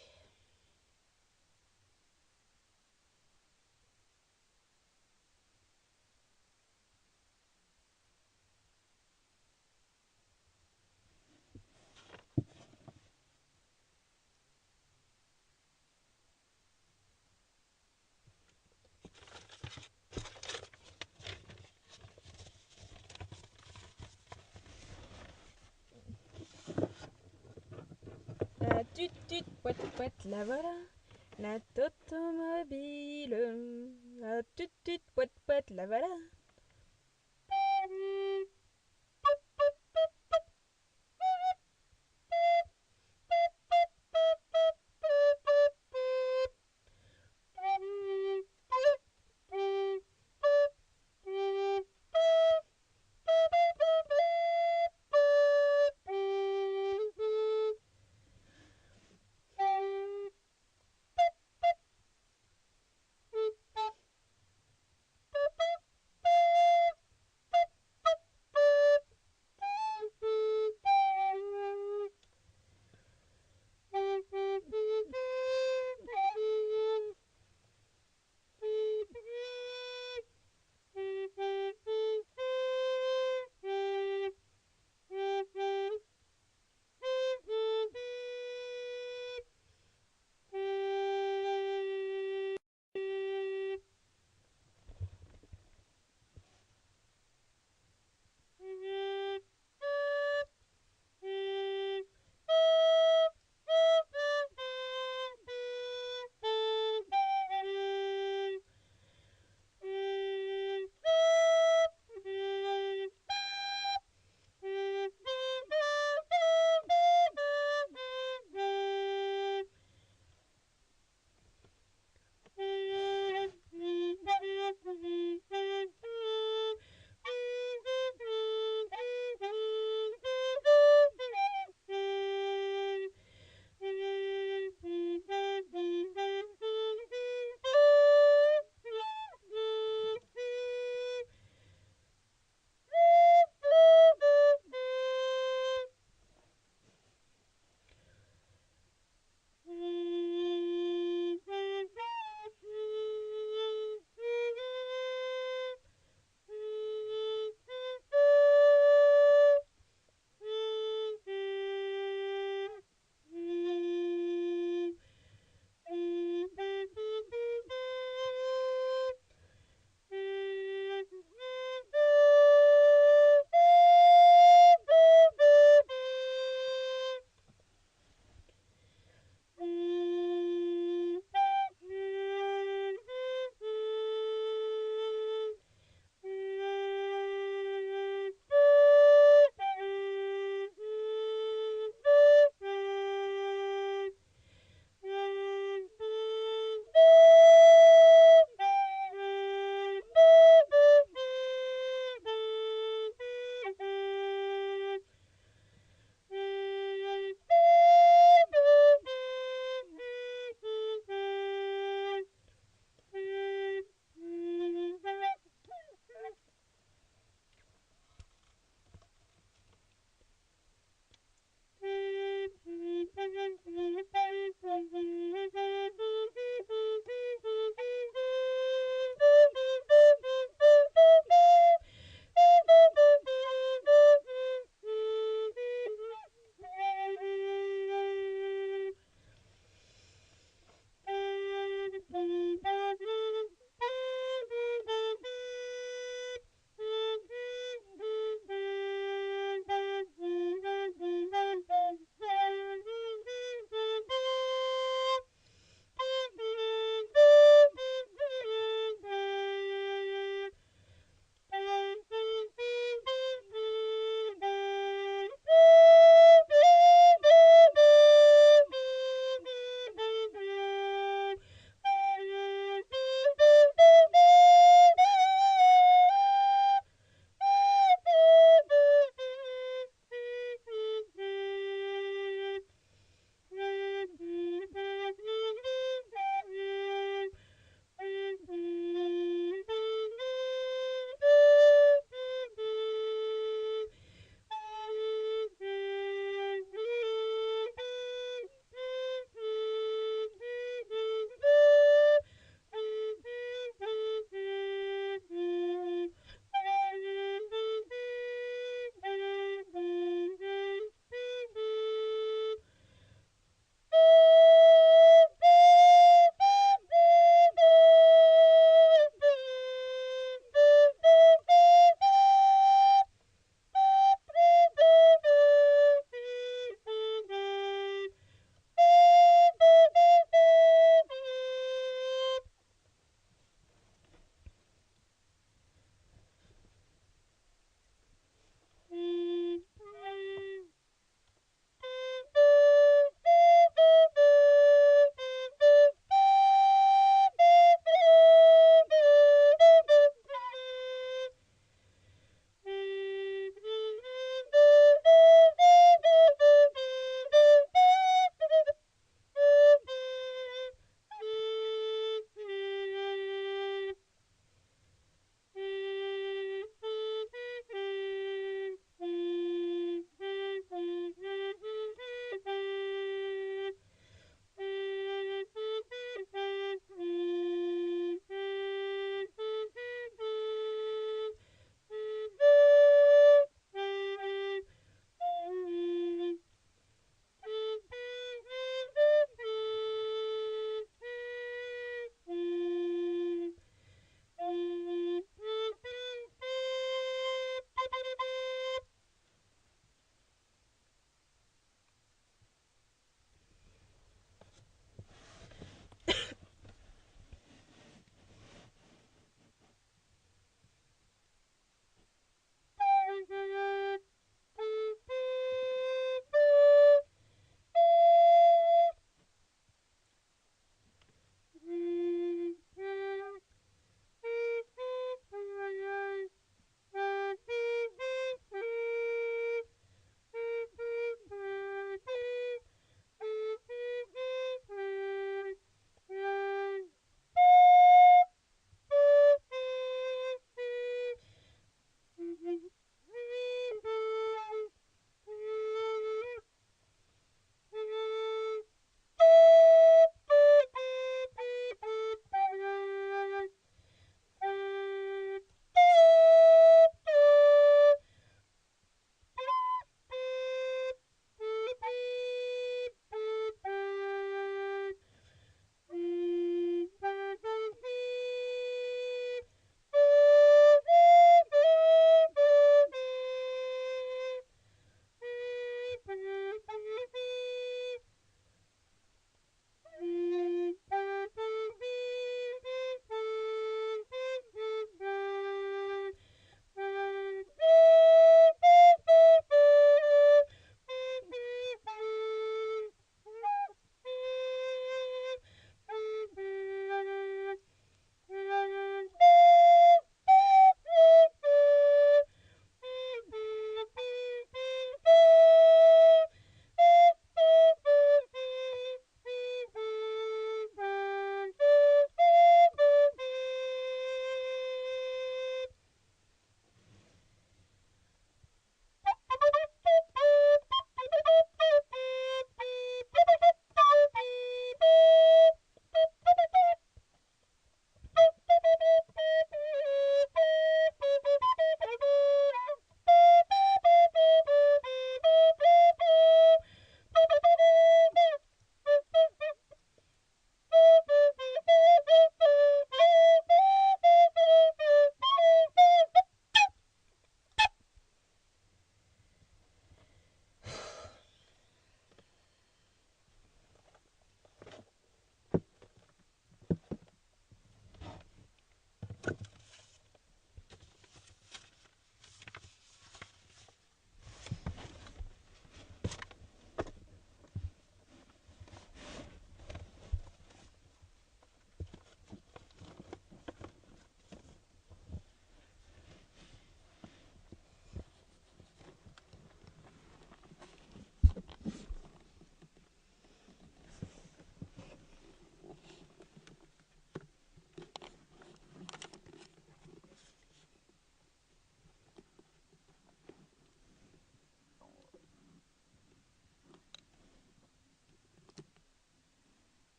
[SPEAKER 3] La tut poète poète, la voilà. La automobile. La tut poète poète, la voilà.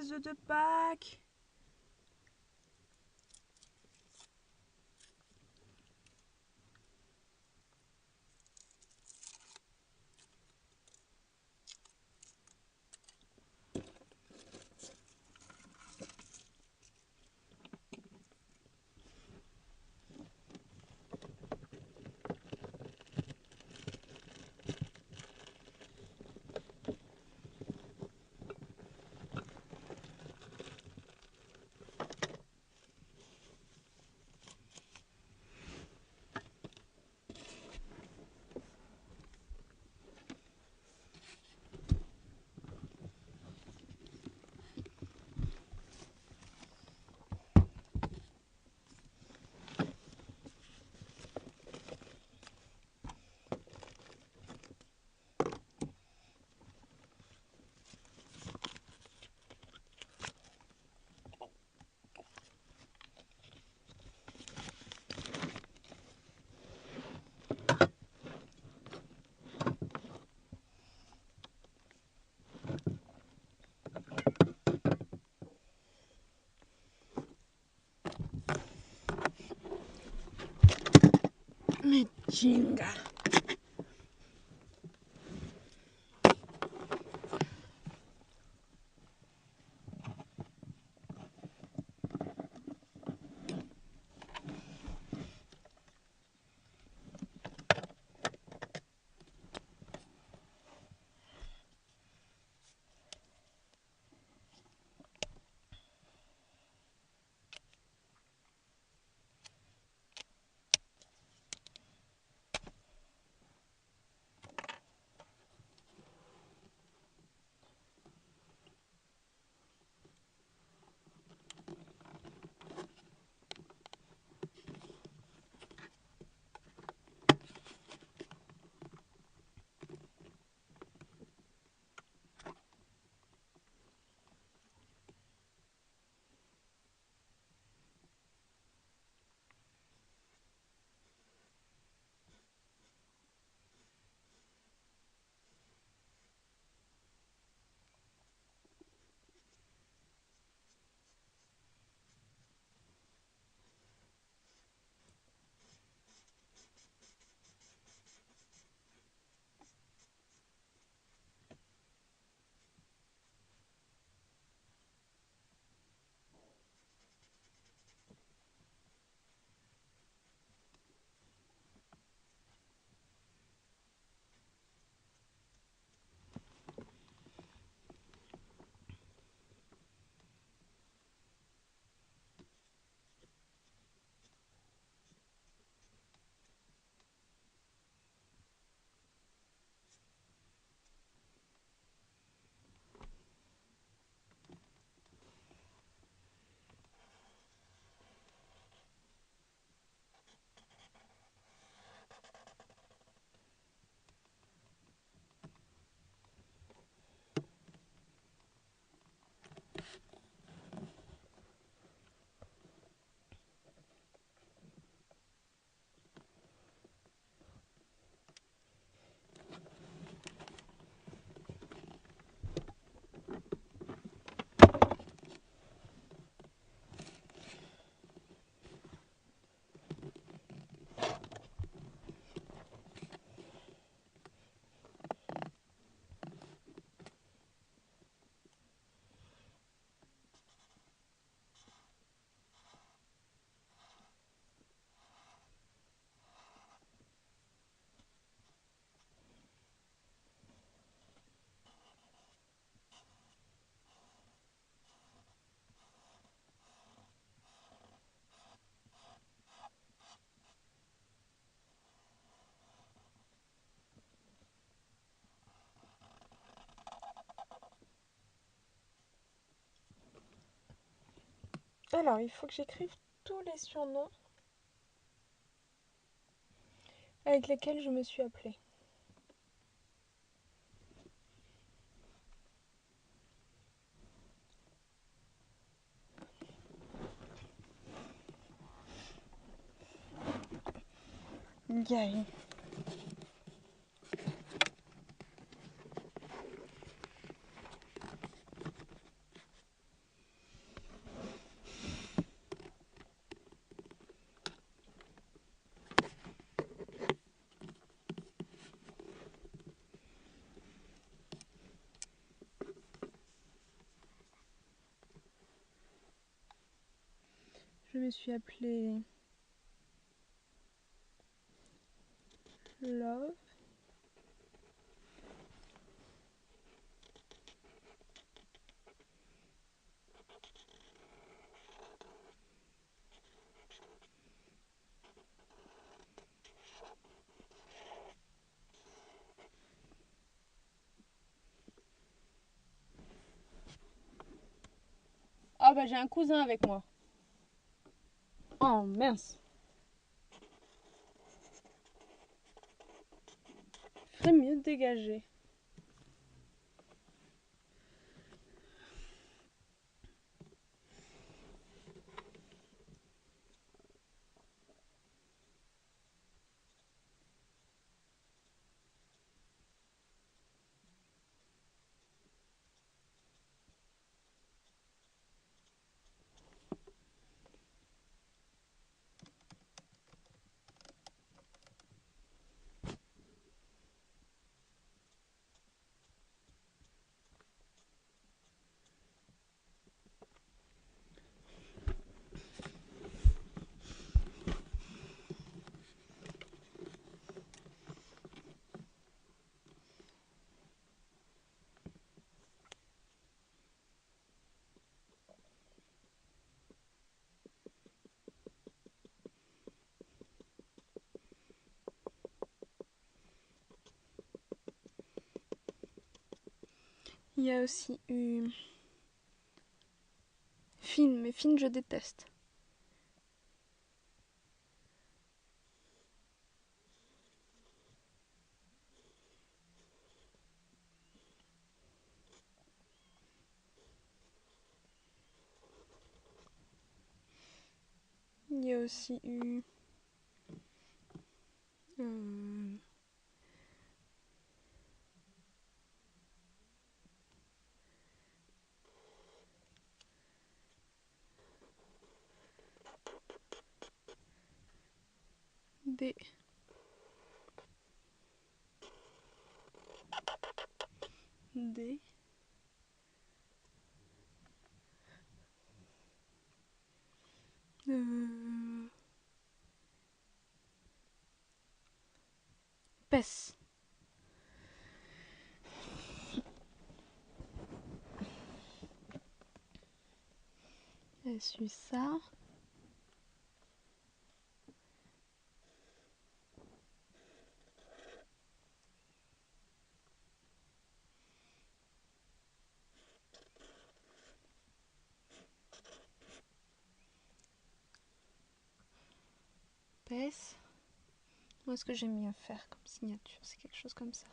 [SPEAKER 5] les œufs de Pâques. Mais chinga. Alors, il faut que j'écrive tous les surnoms avec lesquels je me suis appelée. Gaï.
[SPEAKER 3] Je me suis appelée Love. Ah bah j'ai un cousin avec moi. Oh mince. Ferait mieux de dégager. Il y a aussi eu film, mais film je déteste. Il y a aussi eu des PES. Et suis ça. PES. Où est-ce que j'ai mis à faire comme signature? C'est quelque chose comme ça.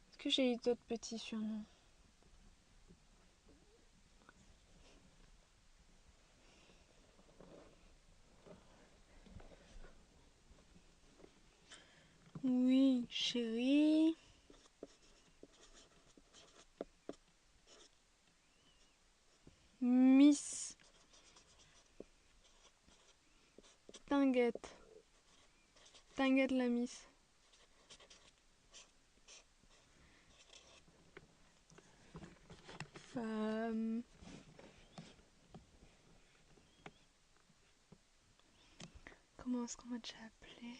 [SPEAKER 3] Est-ce que j'ai eu d'autres petits surnoms? Oui, chérie. Miss Tinguette. Tinguette la Miss. Femme. Comment est-ce qu'on m'a déjà appelé?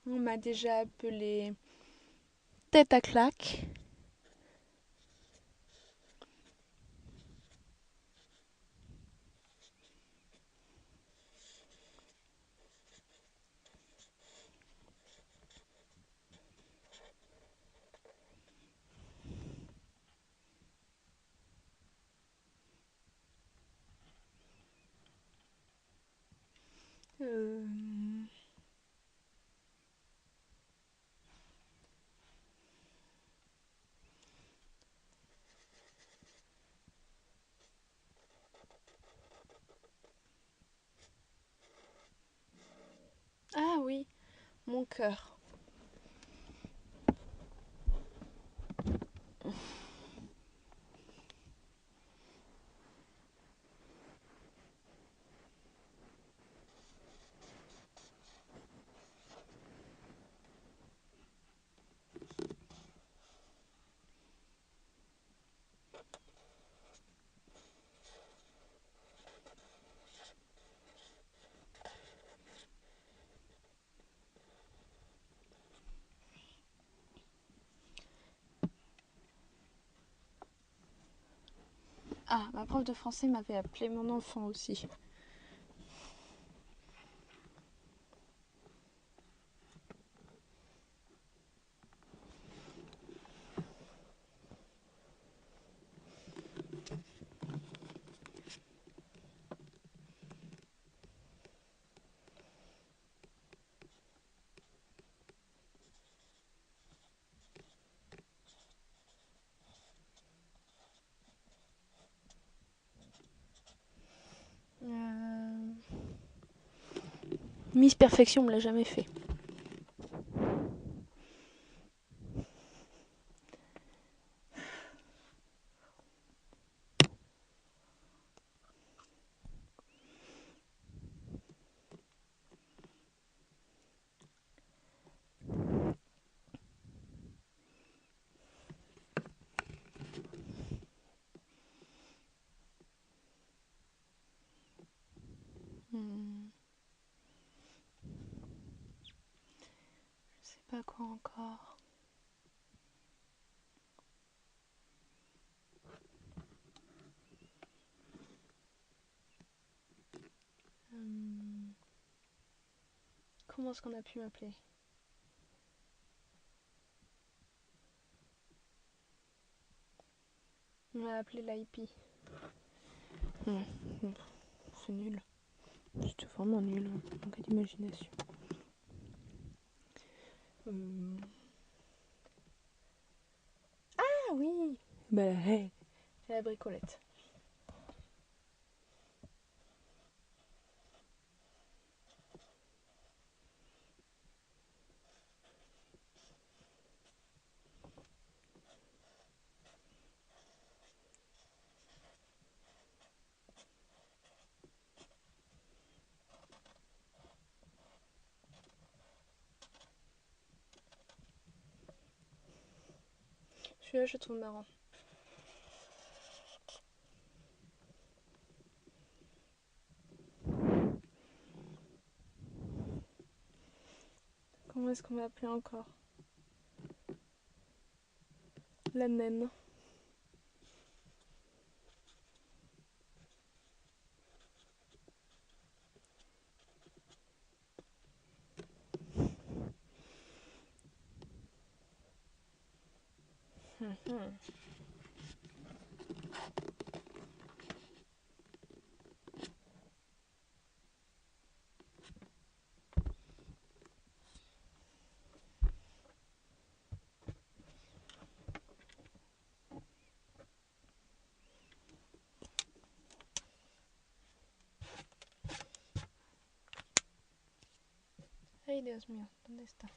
[SPEAKER 3] On m'a déjà appelé Tête à claque. Mon cœur. Ah, ma prof de français m'avait appelé mon enfant aussi. Miss Perfection me l'a jamais fait. Je sais pas quoi encore. Comment est-ce qu'on a pu m'appeler? On m'a appelé l'IP. C'est nul. C'était vraiment nul. Manque d'imagination. Ah oui. Bah hey. C'est la bricolette. Celui-là, je le trouve marrant. Comment est-ce qu'on m'a appelé encore? La naine. Ay, Dios mío, ¿dónde está?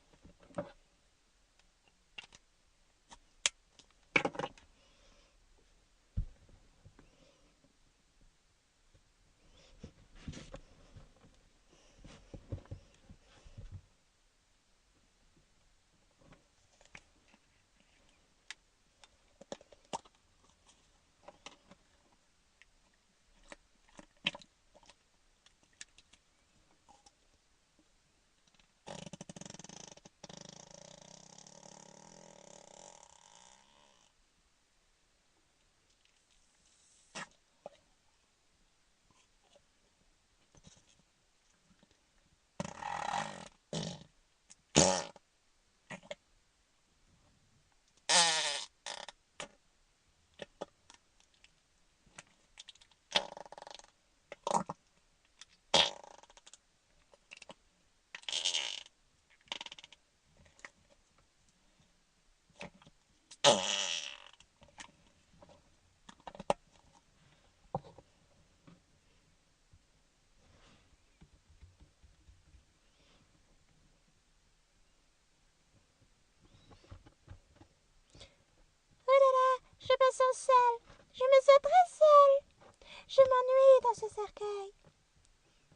[SPEAKER 5] cercueil.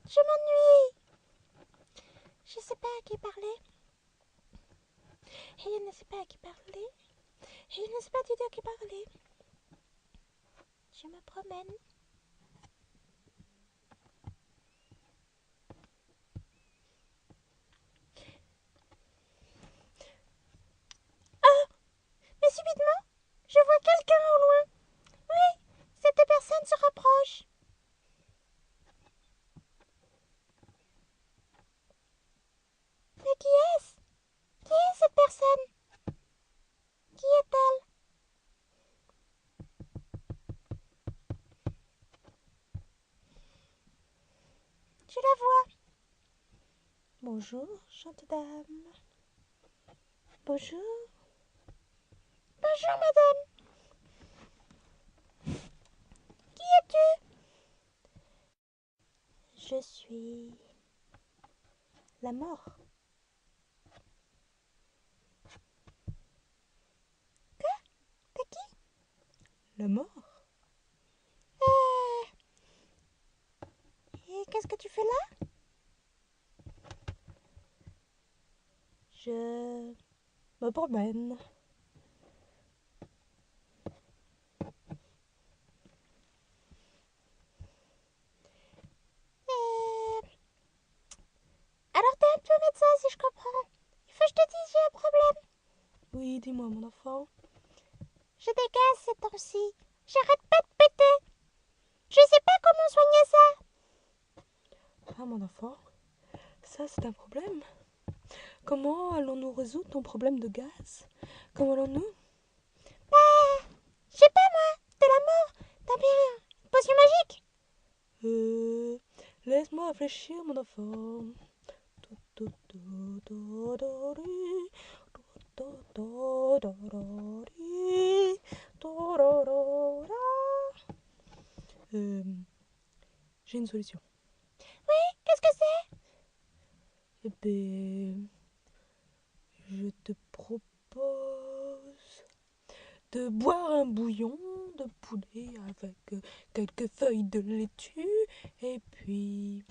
[SPEAKER 5] Je m'ennuie. Je sais pas à qui parler. Et je ne sais pas à qui parler. Et je ne sais pas du tout à qui parler. Je me promène. Mais subitement, je vois quelqu'un au loin. Oui, cette personne se rapproche. Mais qui est-ce? Qui est cette personne? Qui est-elle? Je la vois. Bonjour, chante dame. Bonjour. Bonjour, madame. Qui es-tu? Je suis la mort. Quoi? T'es qui? La mort. Et qu'est-ce que tu fais là? Je me promène. Alors t'es un peu médecin si je comprends. Il faut que je te dise, j'ai un problème. Oui, dis-moi mon enfant. Je dégaze ces temps-ci. J'arrête pas de péter. Je sais pas comment soigner ça. Ah mon enfant, ça c'est un problème. Comment allons-nous résoudre ton problème de gaz? Comment allons-nous? Bah, je sais pas moi, de la mort. T'as bien une potion magique? Laisse-moi réfléchir mon enfant. J'ai une solution. Oui, qu'est-ce que c'est? Eh ben, je te propose de boire un bouillon de poulet avec quelques feuilles de laitue et puis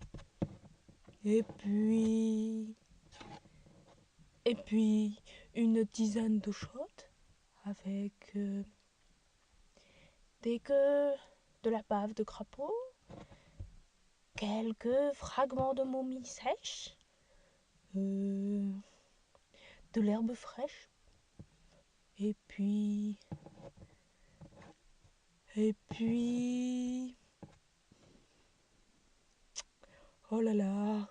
[SPEAKER 5] une tisane d'eau chaude avec des queues de la bave de crapaud, quelques fragments de momie sèche, de l'herbe fraîche, et puis oh là là,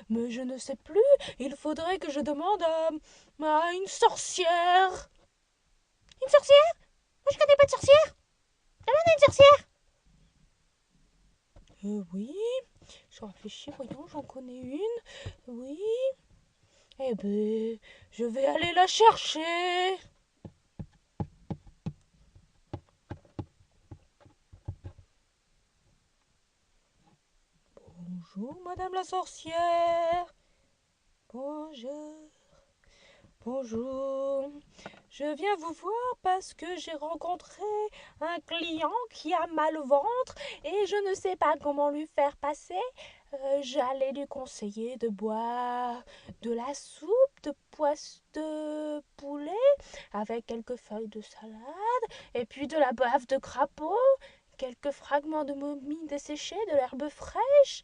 [SPEAKER 5] mais je ne sais plus, il faudrait que je demande à une sorcière. Une sorcière? Moi je connais pas de sorcière. Demande à une sorcière. Oui, je réfléchis, voyons, j'en connais une. Oui. Eh ben, je vais aller la chercher. Bonjour, madame la sorcière. Bonjour. Bonjour. Je viens vous voir parce que j'ai rencontré un client qui a mal au ventre et je ne sais pas comment lui faire passer. J'allais lui conseiller de boire de la soupe de poulet avec quelques feuilles de salade et puis de la bave de crapaud, quelques fragments de momie desséchée, de l'herbe fraîche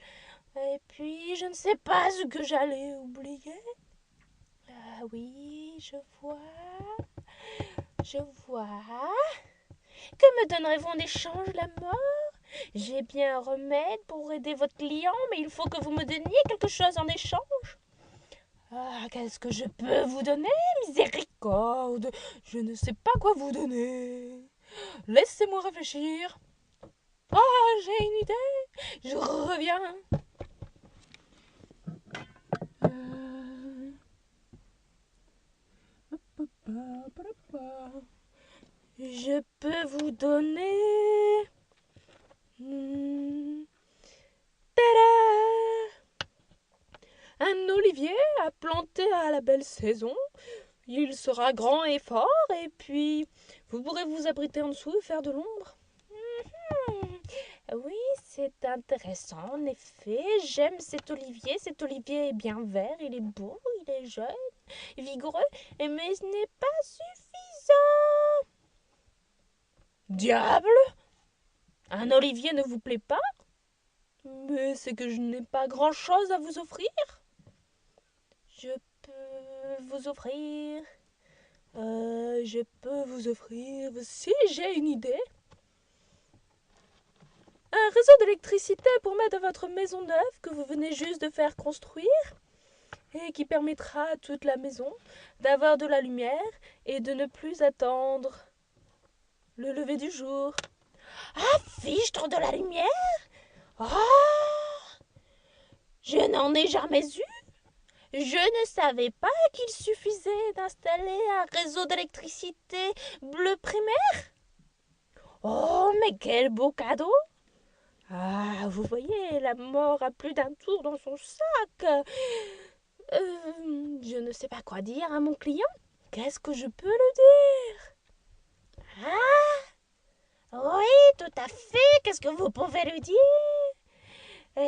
[SPEAKER 5] et puis je ne sais pas ce que j'allais oublier. Ah oui, je vois. Que me donnerez-vous en échange, la mort? J'ai bien un remède pour aider votre client, mais il faut que vous me donniez quelque chose en échange. Ah, qu'est-ce que je peux vous donner? Miséricorde, je ne sais pas quoi vous donner. Laissez-moi réfléchir. Ah, j'ai une idée. Je reviens. Je peux vous donner un olivier à planter à la belle saison. Il sera grand et fort et puis vous pourrez vous abriter en dessous et faire de l'ombre. Oui, c'est intéressant, en effet. J'aime cet olivier. Cet olivier est bien vert, il est beau, il est jeune, vigoureux, mais ce n'est pas suffisant. Diable! Un olivier ne vous plaît pas? Mais c'est que je n'ai pas grand-chose à vous offrir. Je peux vous offrir... Si, j'ai une idée. Un réseau d'électricité pour mettre à votre maison neuve que vous venez juste de faire construire et qui permettra à toute la maison d'avoir de la lumière et de ne plus attendre le lever du jour. Ah, fichtre de la lumière! Ah! Je n'en ai jamais eu. Je ne savais pas qu'il suffisait d'installer un réseau d'électricité bleu primaire. Oh, mais quel beau cadeau! Ah, vous voyez, la mort a plus d'un tour dans son sac. Je ne sais pas quoi dire à mon client. Qu'est-ce que je peux lui dire? Ah, oui, tout à fait. Qu'est-ce que vous pouvez lui dire? Eh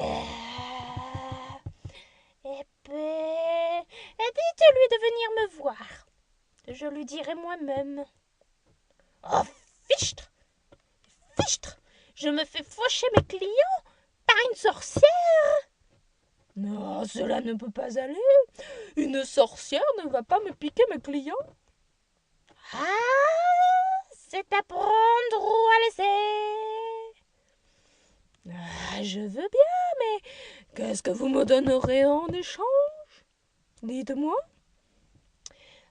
[SPEAKER 5] ben, dites-lui de venir me voir. Je lui dirai moi-même. Oh, fichtre! Fichtre! Je me fais faucher mes clients par une sorcière! Non, cela ne peut pas aller. Une sorcière ne va pas me piquer mes clients. Ah, c'est à prendre ou à laisser. Ah, je veux bien, mais qu'est-ce que vous me donnerez en échange? Dites-moi.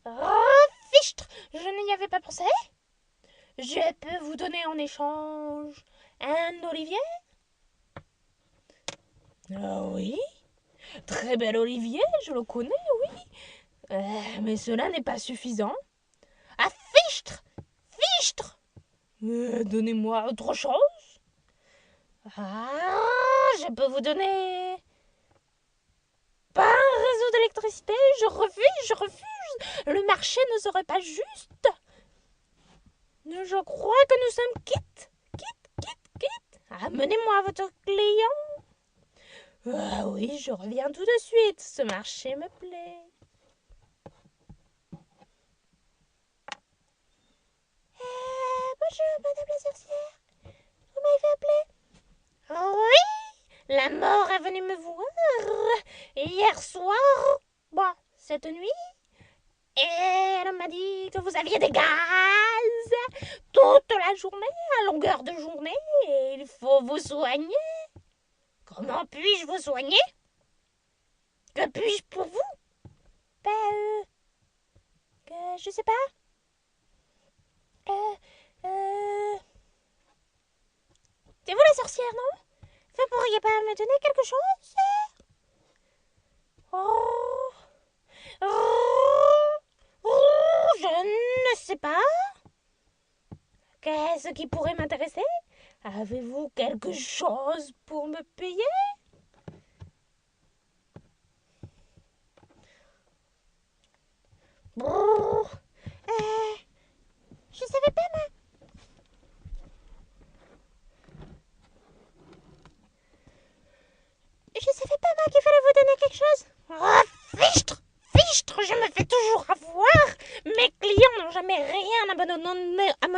[SPEAKER 5] Oh, fichtre! Je n'y avais pas pensé. Je peux vous donner en échange un olivier? Ah oui, très bel olivier, je le connais, oui. Mais cela n'est pas suffisant. Ah, fichtre! Fichtre! Donnez-moi autre chose. Ah, je peux vous donner... Pas un réseau d'électricité, je refuse. Le marché ne serait pas juste. Je crois que nous sommes quittes. Amenez-moi votre client. Ah oui, je reviens tout de suite. Ce marché me plaît. Bonjour, madame la sorcière. Vous m'avez appelé? Oui, la mort est venue me voir hier soir. Bon, cette nuit. Et elle m'a dit que vous aviez des gaz toute la journée, à longueur de journée. Et il faut vous soigner. Comment puis-je vous soigner? Que puis-je pour vous? Je sais pas. C'est vous la sorcière, non? Vous pourriez pas me donner quelque chose? Oh, je ne sais pas. Qu'est-ce qui pourrait m'intéresser? Avez-vous quelque chose pour me payer? Je savais pas, moi. Je savais pas, moi, qu'il fallait vous donner quelque chose. Oh, fichtre! Fichtre! Je me fais toujours avoir. Mes clients n'ont jamais rien à me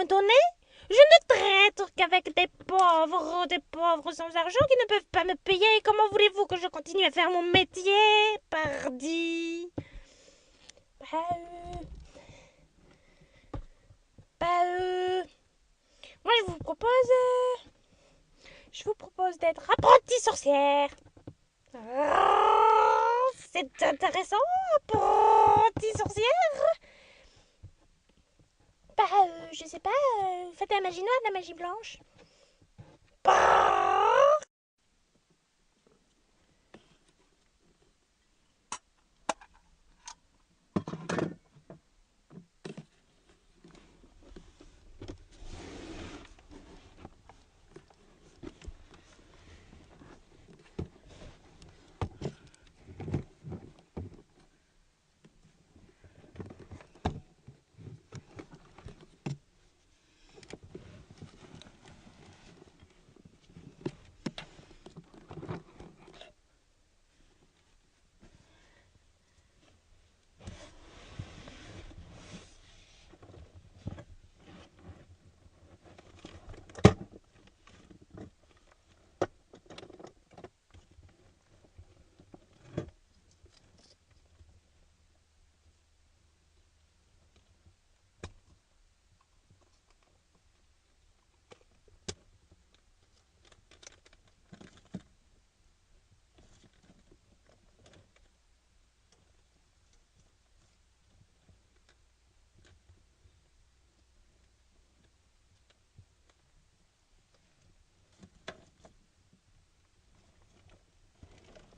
[SPEAKER 5] donner. Je ne traite qu'avec des pauvres sans argent qui ne peuvent pas me payer. Comment voulez-vous que je continue à faire mon métier? Pardi. Moi, je vous propose d'être apprentie sorcière. C'est intéressant, apprentie sorcière. Je sais pas, faites la magie noire, la magie blanche.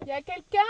[SPEAKER 1] Y a quelqu'un?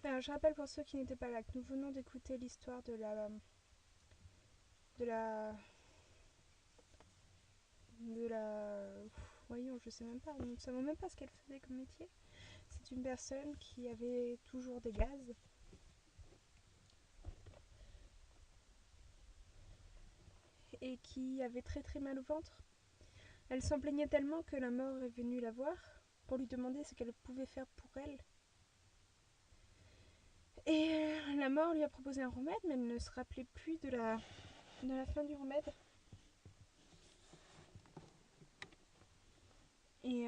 [SPEAKER 3] Alors, je rappelle pour ceux qui n'étaient pas là que nous venons d'écouter l'histoire de voyons, je sais même pas, nous ne savons même pas ce qu'elle faisait comme métier. C'est une personne qui avait toujours des gaz. Et qui avait très très mal au ventre. Elle s'en plaignait tellement que la mort est venue la voir pour lui demander ce qu'elle pouvait faire pour elle. Et la mort lui a proposé un remède, mais elle ne se rappelait plus de la fin du remède. Et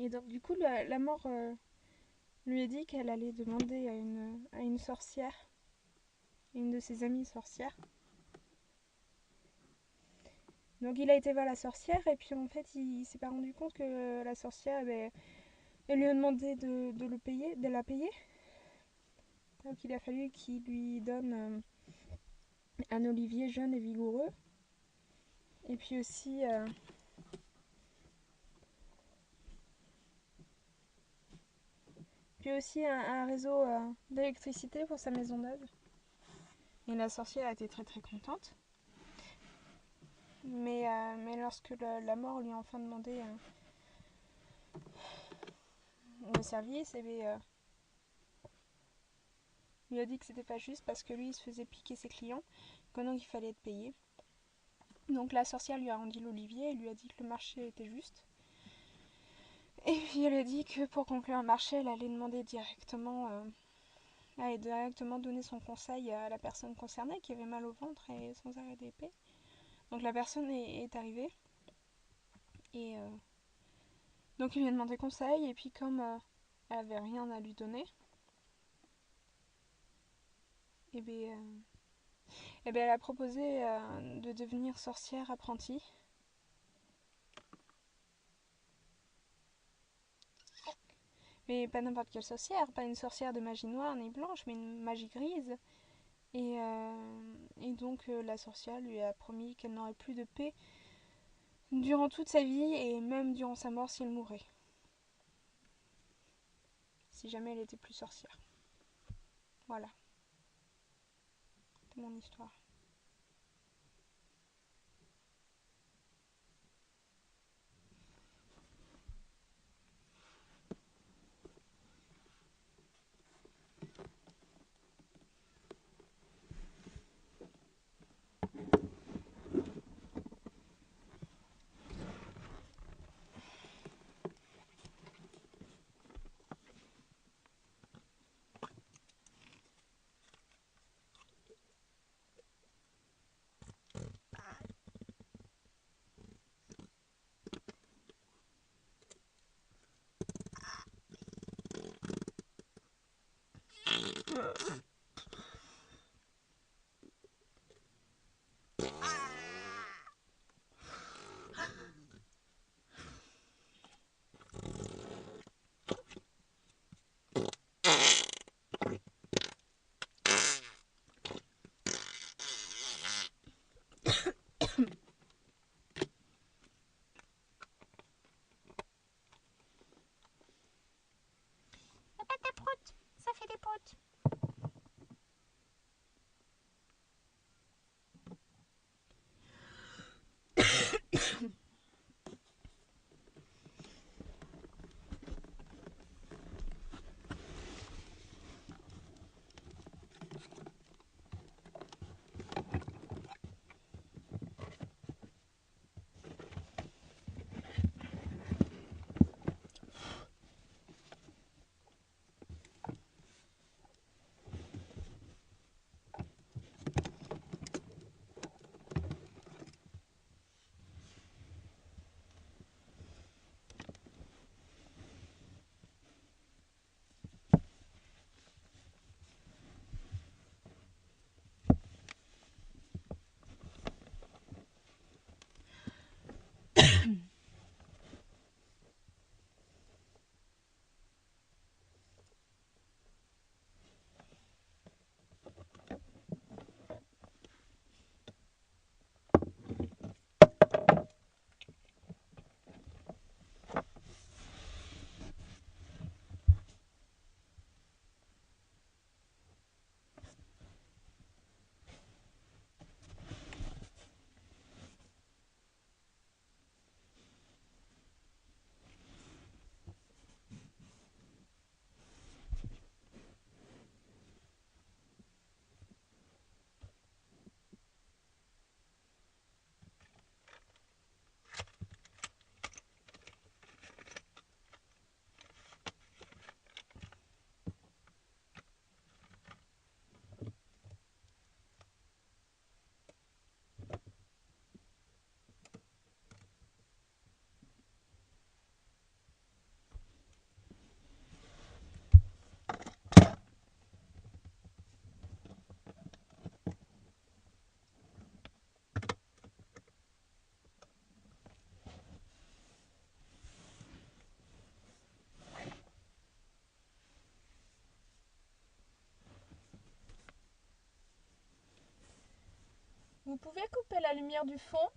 [SPEAKER 3] donc du coup la mort lui a dit qu'elle allait demander à une sorcière, une de ses amies sorcières. Donc il a été voir la sorcière et puis en fait il s'est pas rendu compte que la sorcière elle lui a demandé de la payer. Donc il a fallu qu'il lui donne un olivier jeune et vigoureux. Et puis aussi un réseau d'électricité pour sa maison neuve. Et la sorcière a été très très contente. Mais lorsque la mort lui a enfin demandé le service, il a dit que c'était pas juste parce que lui il se faisait piquer ses clients, que donc il fallait être payé. Donc la sorcière lui a rendu l'olivier et lui a dit que le marché était juste. Et puis elle a dit que pour conclure un marché, elle allait demander directement, allait directement donner son conseil à la personne concernée qui avait mal au ventre et sans arrêt d'épée. Donc la personne est arrivée et donc il lui a demandé conseil et puis comme elle avait rien à lui donner, et bien elle a proposé de devenir sorcière apprentie. Mais pas n'importe quelle sorcière, pas une sorcière de magie noire ni blanche, mais une magie grise. Et donc la sorcière lui a promis qu'elle n'aurait plus de paix durant toute sa vie et même durant sa mort s'il mourait. Si jamais elle était plus sorcière. Voilà. C'est mon histoire.
[SPEAKER 5] Des proutes, ça fait des proutes.
[SPEAKER 1] Vous pouvez couper la lumière du fond?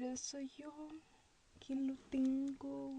[SPEAKER 3] pero soy yo quien lo tengo.